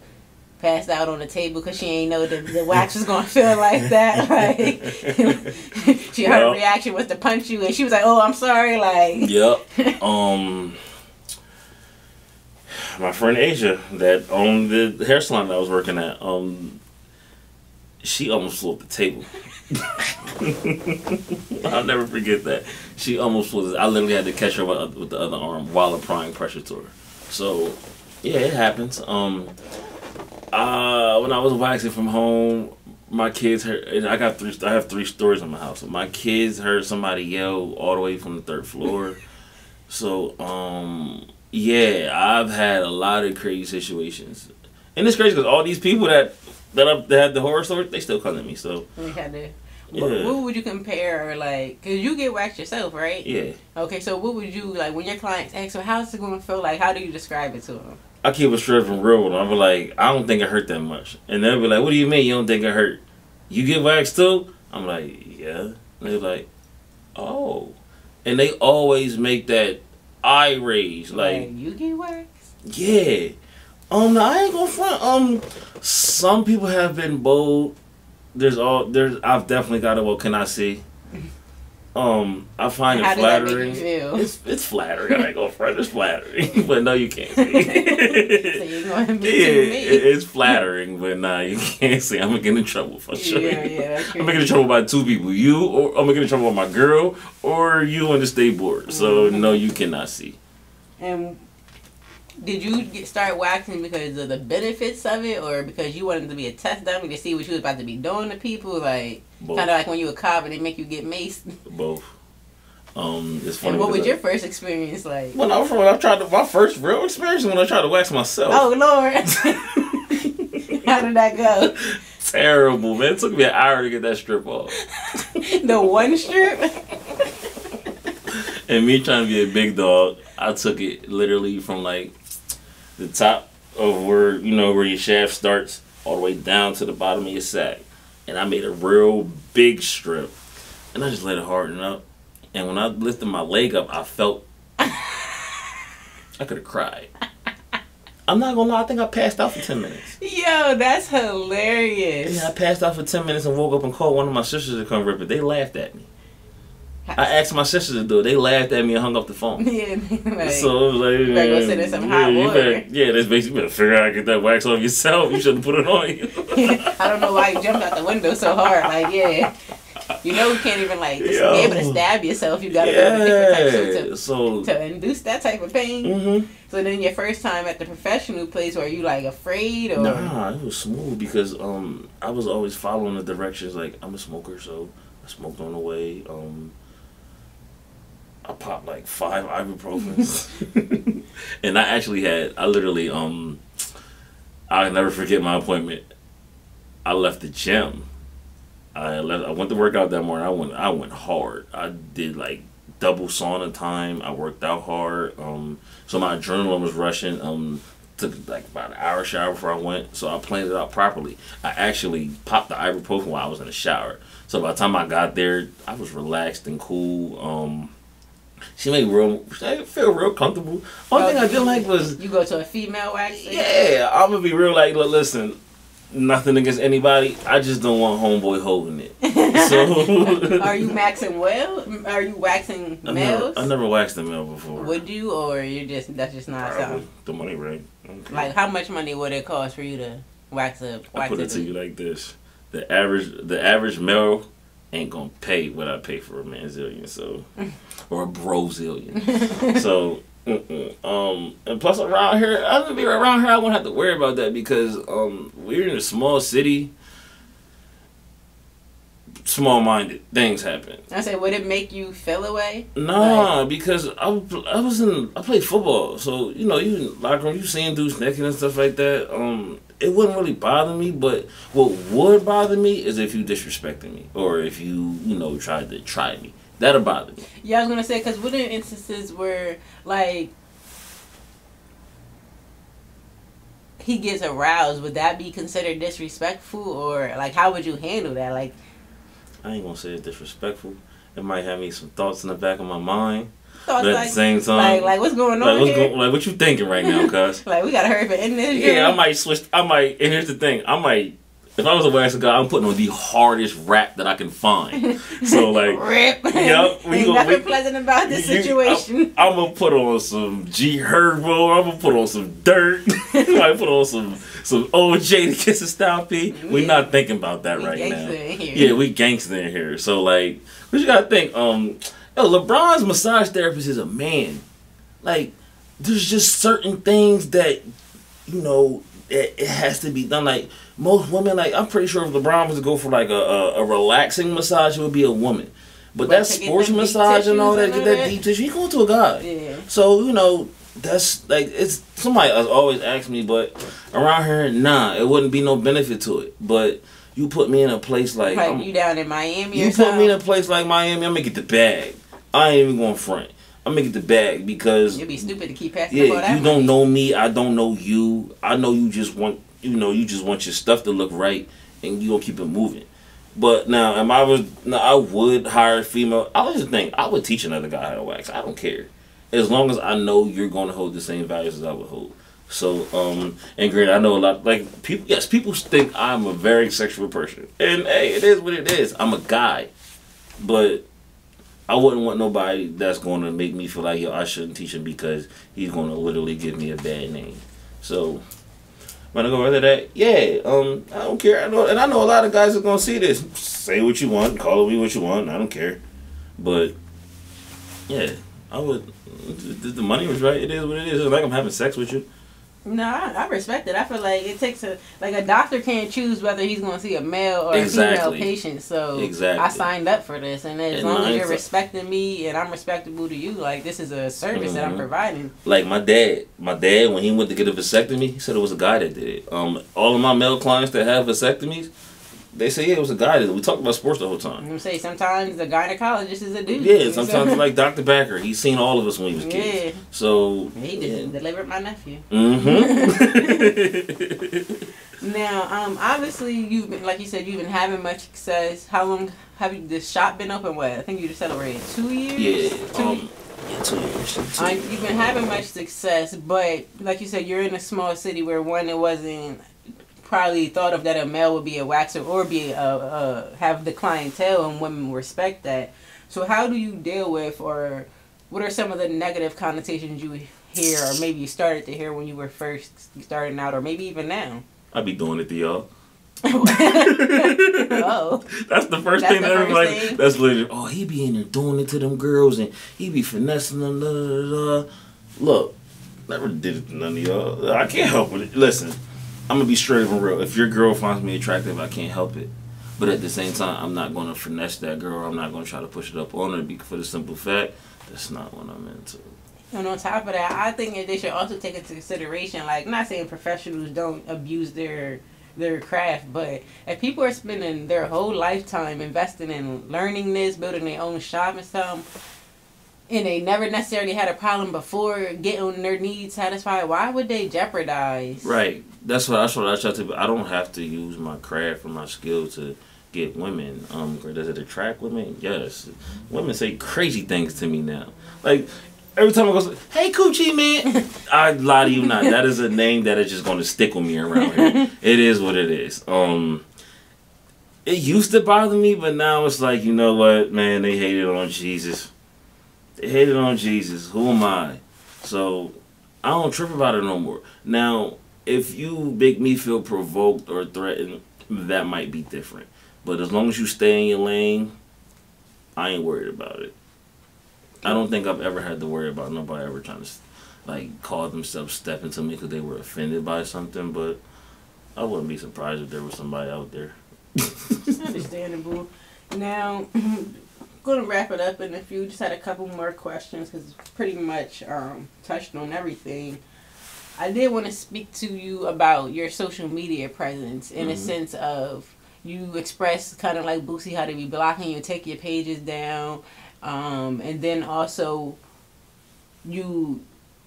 passed out on the table because she ain't know the wax was gonna feel like that. Like, her reaction was to punch you, and she was like, "Oh, I'm sorry." Like,
yep. My friend Asia that owned the hair salon that I was working at, she almost flew up the table. I'll never forget that. She almost flew. I literally had to catch her with the other arm while applying pressure to her. So, yeah, it happens. When I was waxing from home, my kids heard. I have 3 stories in my house. My kids heard somebody yell all the way from the 3rd floor. So, yeah, I've had a lot of crazy situations, and it's crazy because all these people that had the horror stories, they still come to me. So
we had to. Yeah. What would you compare, like, because you get waxed yourself, right?
Yeah.
Okay, so what would you, like, when your clients ask, so how's it going to feel like? How do you describe it to them?
I keep it straight and real with them. I'm like, I don't think it hurt that much. And they'll be like, what do you mean you don't think it hurt? You get waxed too? I'm like, yeah. And they're like, oh. And they always make that eye raise. Like,
you get waxed?
Yeah. No, I ain't gonna front. Some people have been bold. I've definitely got it. What can I see? I find it flattering. It's flattering. I ain't gonna front. It's flattering, but no, you can't see.
So you're going to be too me.
It's flattering, but nah, you can't see. I'm gonna get in trouble for sure.
Yeah, that's true.
I'm gonna get in trouble by 2 people. You, or I'm gonna get in trouble with my girl, or you on the state board. So no, you cannot see.
And did you start waxing because of the benefits of it, or because you wanted to be a test dummy to see what you was about to be doing to people? Like, kind of like when you a cop and they make you get maced?
Both. It's funny.
And what was your first experience like?
When I tried my first real experience when I tried to wax myself.
Oh, Lord. How did that go?
Terrible, man. It took me an hour to get that strip off.
The one strip?
And me trying to be a big dog, I took it literally from like the top of where your shaft starts all the way down to the bottom of your sack. And I made a real big strip. And I just let it harden up. And when I lifted my leg up, I felt I could have cried. I'm not gonna lie, I think I passed out for 10 minutes.
Yo, that's hilarious.
Yeah, I passed out for 10 minutes and woke up and called one of my sisters to come rip it. They laughed at me. I asked my sisters to do it. They laughed at me and hung up the phone.
Yeah, like,
so it was like,
you better go sit in some hot water.
That's basically, you better figure out how to get that wax off yourself. You shouldn't put it on you.
I don't know why you jumped out the window so hard. Like, yeah. You know, you can't even like be able to stab yourself. You gotta go to different types to induce that type of pain.
Mm-hmm.
So then your first time at the professional place, were you like afraid or?
Nah, it was smooth because I was always following the directions. Like I'm a smoker, so I smoked on the way. I popped like 5 ibuprofens, and I literally I'll never forget my appointment. I left the gym. I went to work out that morning. I went hard. I did like double sauna time. I worked out hard. So my adrenaline was rushing. Took like about an hour shower before I went. So I planned it out properly. I actually popped the ibuprofen while I was in the shower. So by the time I got there, I was relaxed and cool. She feel real comfortable. Only thing I didn't like was
you go to a female waxing.
Yeah, I'm gonna be real. Like, look, listen, nothing against anybody. I just don't want homeboy holding it. So,
are you waxing Are you waxing males?
I never waxed a male before.
Would you, or that's just not something?
The money, right?
Okay. Like, how much money would it cost for you to wax a?
I put it to you like this: the average male ain't gonna pay what I pay for a manzillion, so or a brozillion. So, and plus around here, I won't have to worry about that because we're in a small city. Small-minded things happen.
I said, would it make you feel away?
Nah, because I played football, so you know, you in locker room, you seeing dudes naked and stuff like that. It wouldn't really bother me, but what would bother me is if you disrespected me or if you tried to try me. That'll bother me.
Yeah, I was gonna say, because what are instances where like he gets aroused? Would that be considered disrespectful, or like how would you handle that? Like,
I ain't gonna say it's disrespectful. It might have me some thoughts in the back of my mind.
But
at the same time,
like what's going on here?
Like what you thinking right now, cuz?
Like we gotta hurry up and end this.
Yeah, I might switch. And here's the thing. If I was a waxing guy, I'm putting on the hardest rap that I can find. So like,
rip.
Yep.
Ain't nothing pleasant about this situation.
I'm gonna put on some G Herbo. I'm gonna put on some Dirt. I might put on some OJ to Kiss a Style P. We're not thinking about that right now. Yeah, we gangster in here. So like, what you gotta think? LeBron's massage therapist is a man. Like, there's just certain things that it has to be done. Like most women, like I'm pretty sure if LeBron was to go for like a relaxing massage, it would be a woman. But that sports massage and all that, get that deep tissue, you go to a guy. Yeah. So that's like it's somebody always asks me, but around here, nah, it wouldn't be no benefit to it. But you put me in a place like
you down in Miami.
You put me in a place like Miami, I'm gonna get the bag. I ain't even going front. I'm gonna get the bag because
you'd be stupid to keep passing.
Yeah, you don't know me. I don't know you. I know you just want your stuff to look right, and you gonna keep it moving. But now, I would hire a female. I was just think I would teach another guy how to wax. I don't care, as long as I know you're gonna hold the same values as I would hold. So, and granted, I know a lot like people. Yes, people think I'm a very sexual person, and hey, it is what it is. I'm a guy, but I wouldn't want nobody that's going to make me feel like, I shouldn't teach him because he's going to literally give me a bad name. So, when I go into that, yeah, I don't care. I know a lot of guys are going to see this. Say what you want, call me what you want, I don't care. But, yeah, I would, if the money was right, it is what it is. It's like I'm having sex with you.
No, I respect it. I feel like it takes a doctor can't choose whether he's going to see a male or a female patient. So I signed up for this, and as long as you're respecting me and I'm respectable to you, like this is a service that I'm providing.
Like my dad when he went to get a vasectomy, he said it was a guy that did it. All of my male clients that have vasectomies, they say, yeah, it was a guy that we talked about sports the whole time.
You say sometimes the gynecologist is a dude.
Yeah, sometimes like Dr. Backer. He's seen all of us when he was kids.
Yeah.
So
he delivered my nephew.
Mm-hmm.
Now, obviously you've been, like you said, you've been having much success. How long have the shop been open? What? I think you just celebrated 2 years.
Yeah. 2 years.
You've been having much success, but like you said, you're in a small city where it wasn't probably thought of that a male would be a waxer or be have the clientele, and women respect that. So how do you deal with, or what are some of the negative connotations you hear, or maybe you started to hear when you were first starting out, or maybe even now?
I be doing it to y'all.
Oh.
That's the first thing that everybody. That's literally. Oh, he be in there doing it to them girls, and he be finessing them. Da, da, da. Look, never did it to none of y'all. I can't help it. Listen, I'm gonna be straight and real. If your girl finds me attractive, I can't help it. But at the same time, I'm not gonna finesse that girl. I'm not gonna try to push it up on her for the simple fact that's not what I'm into.
And on top of that, I think that they should also take into consideration, like, not saying professionals don't abuse their craft, but if people are spending their whole lifetime investing in learning this, building their own shop and something, and they never necessarily had a problem before getting their needs satisfied, why would they jeopardize?
Right. That's what I try to. I don't have to use my craft or my skill to get women. Does it attract women? Yes. Women say crazy things to me now. Like, every time I go, hey, Coochie, man. I lie to you not. That is a name that is just going to stick with me around here. It is what it is. It used to bother me, but now it's like, you know what, man, they hated on Jesus. They hated on Jesus. Who am I? So, I don't trip about it no more. Now, if you make me feel provoked or threatened, that might be different. But as long as you stay in your lane, I ain't worried about it. I don't think I've ever had to worry about nobody ever trying to, like, call themselves stepping to me because they were offended by something, but I wouldn't be surprised if there was somebody out there.
Understandable. Now, going to wrap it up in a few. Just had a couple more questions because it's pretty much touched on everything. I did want to speak to you about your social media presence in a sense of you express kind of like Boosie how to be blocking you, take your pages down. And then also you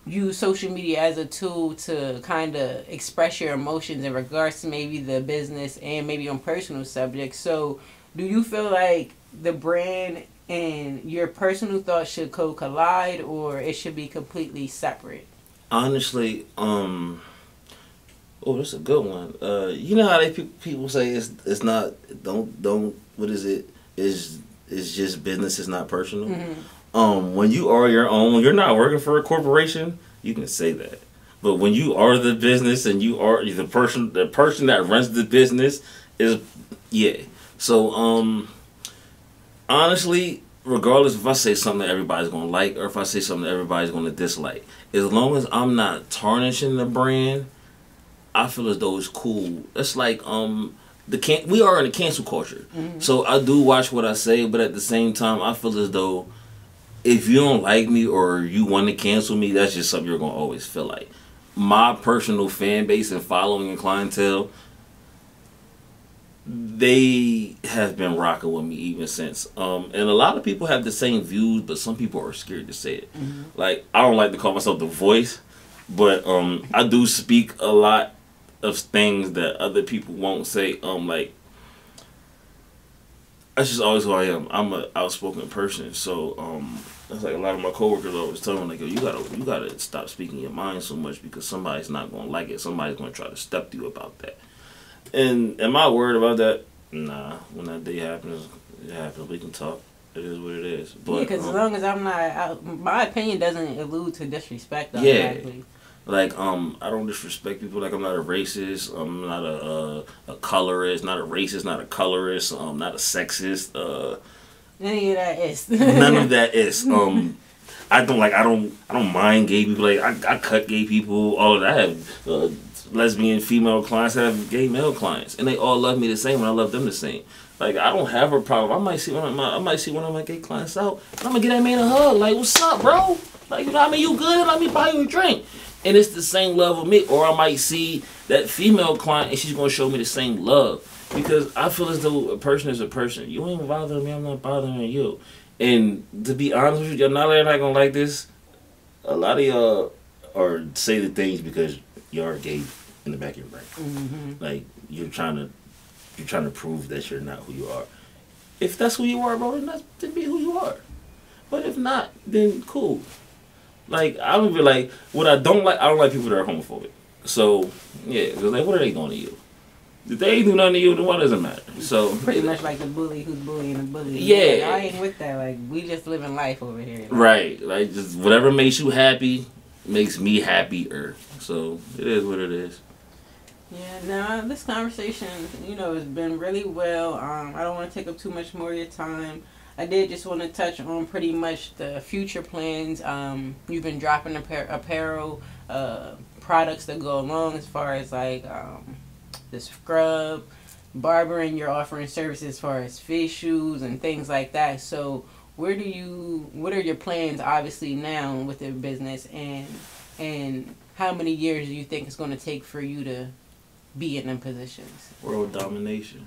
use social media as a tool to kind of express your emotions in regards to maybe the business and maybe on personal subjects. So do you feel like the brand and your personal thoughts should collide, or it should be completely separate?
Honestly, oh, that's a good one. You know how they people say it's not, don't what is it, it's just business, it's not personal. When you are your own, you're not working for a corporation, you can say that. But when you are the business and you are the person that runs the business is, yeah. So honestly, regardless if I say something that everybody's gonna like or if I say something that everybody's gonna dislike, as long as I'm not tarnishing the brand, I feel as though it's cool. It's like we are in a cancel culture. So I do watch what I say, but at the same time I feel as though if you don't like me or you want to cancel me, that's just something you're gonna always feel like. My personal fan base and following and clientele, they have been rocking with me even since. And a lot of people have the same views, but some people are scared to say it. Like, I don't like to call myself the voice, but I do speak a lot of things that other people won't say. Like, that's just always who I am. I'm an outspoken person, so that's like a lot of my coworkers always tell me, like, yo, you gotta stop speaking your mind so much because somebody's not gonna like it. Somebody's gonna try to step to you about that. And am I worried about that? Nah. When that day happens, it happens. We can talk. It is what it is. But,
yeah, because as long as I'm not, my opinion doesn't allude to disrespect.
Yeah. Like, I don't disrespect people. Like, I'm not a racist. I'm not a colorist. Not a racist. Not a colorist. Not a sexist.
Any of that is.
None of that is. I don't mind gay people. Like, I cut gay people. All of that. I have lesbian female clients. I have gay male clients, and they all love me the same, and I love them the same. Like, I don't have a problem. I might see one of my gay clients out, and I'm gonna get that man a hug. Like, what's up, bro? Like, you know what I mean? You good? Let me buy you a drink. And it's the same love with me. Or I might see that female client and she's going to show me the same love. Because I feel as though a person is a person. You ain't bothering me, I'm not bothering you. And to be honest with you, y'all not going to like this. A lot of y'all are say the things because you are gay in the back of your brain. Like, you're trying to prove that you're not who you are. If that's who you are, bro, then be who you are. But if not, then cool. Like, I don't be like, I don't like people that are homophobic. So, yeah, because, like, what are they doing to you? If they ain't do nothing to you, then what does it matter? So
pretty much like the bully who's bullying the bully.
Yeah.
Like, I ain't with that. Like, we just living life over here. Like.
Right. Like, just whatever makes you happy makes me happier. So, it is what it is.
Yeah, no, this conversation, has been really well. I don't want to take up too much more of your time. I did just want to touch on pretty much the future plans. You've been dropping apparel products that go along as far as like the scrub, barbering. You're offering services as far as facials and things like that. So what are your plans obviously now with the business, and how many years do you think it's going to take for you to be in them positions?
World domination.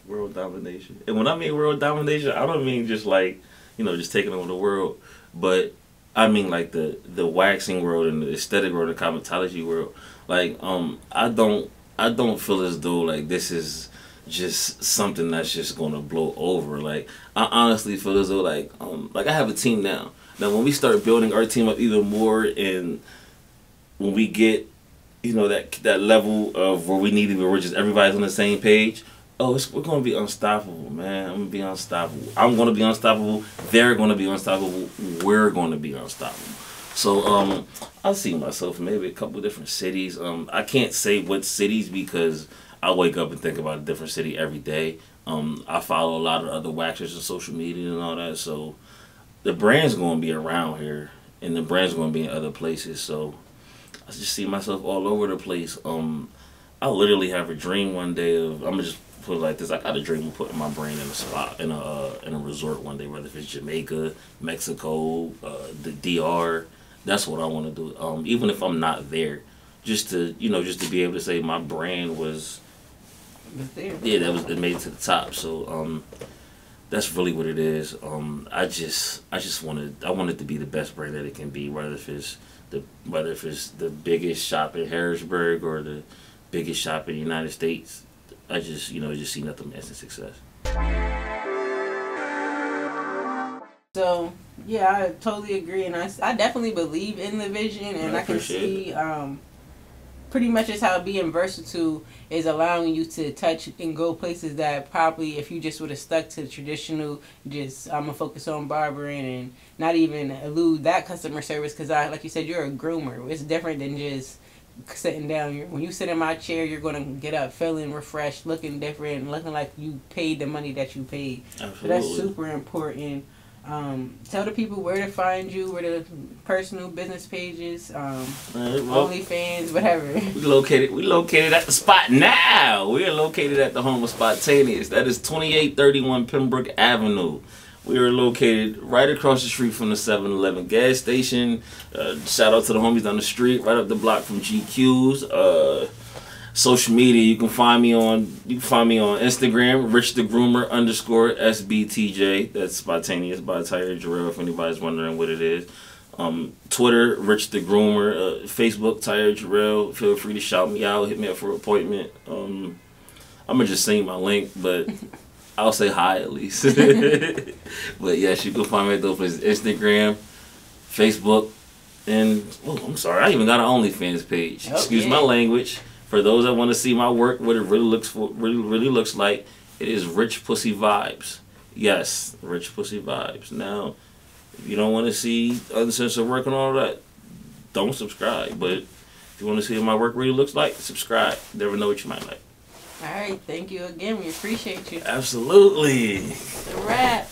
World domination. And when I mean world domination, I don't mean just like, just taking over the world, but I mean like the waxing world and the aesthetic world, the cosmetology world. Like, I don't feel as though like this is just something that's just gonna blow over. Like, I honestly feel as though like I have a team now. Now when we start building our team up even more, and when we get that level of where we need to be, where just everybody's on the same page. We're gonna be unstoppable, man. I'm gonna be unstoppable. I'm gonna be unstoppable. They're gonna be unstoppable. We're gonna be unstoppable. So I see myself in maybe a couple different cities. I can't say what cities because I wake up and think about a different city every day. I follow a lot of other waxers on social media and all that. So the brand's gonna be around here, and the brand's gonna be in other places. So I just see myself all over the place. I literally have a dream one day of, I'm gonna just put it like this. I got a dream of putting my brand in a spot, in a resort one day, whether if it's Jamaica, Mexico, the DR. That's what I want to do. Even if I'm not there, just to be able to say my brand was there. Yeah, it made it to the top. So that's really what it is. I want it to be the best brand that it can be, whether if it's the biggest shop in Harrisburg or the biggest shop in the United States. I just see nothing but instant success.
So yeah, I totally agree, and I definitely believe in the vision, and I can see pretty much just how being versatile is allowing you to touch and go places that probably if you just would have stuck to traditional, just I'm gonna focus on barbering and not even elude that customer service, because like you said, you're a groomer. It's different than just sitting down. When you sit in my chair, you're gonna get up feeling refreshed, looking different, looking like you paid the money that you paid.
Absolutely.
So that's super important. Tell the people where to find you, where the personal business pages, OnlyFans, whatever.
We located at the spot now. We are located at the home of Spontaneous. That is 2831 Pembroke Avenue. We are located right across the street from the 7-Eleven gas station. Shout out to the homies down the street, right up the block from GQ's. Social media, you can find me on Instagram, Rich the Groomer _SBTJ. That's Spontaneous by THRU, if anybody's wondering what it is. Twitter, Rich the Groomer. Facebook, THRU. Feel free to shout me out, hit me up for an appointment. I'm gonna just send you my link, but I'll say hi at least. But yes, you can find me at those places: Instagram, Facebook, and I'm sorry, I even got an OnlyFans page. Okay. Excuse my language. For those that want to see my work, what it really looks like, it is Rich Pussy Vibes. Yes, Rich Pussy Vibes. Now, if you don't want to see uncensored work and all that, don't subscribe. But if you want to see what my work really looks like, subscribe. Never know what you might like.
All right, thank you again. We appreciate you.
Absolutely.
It's a wrap.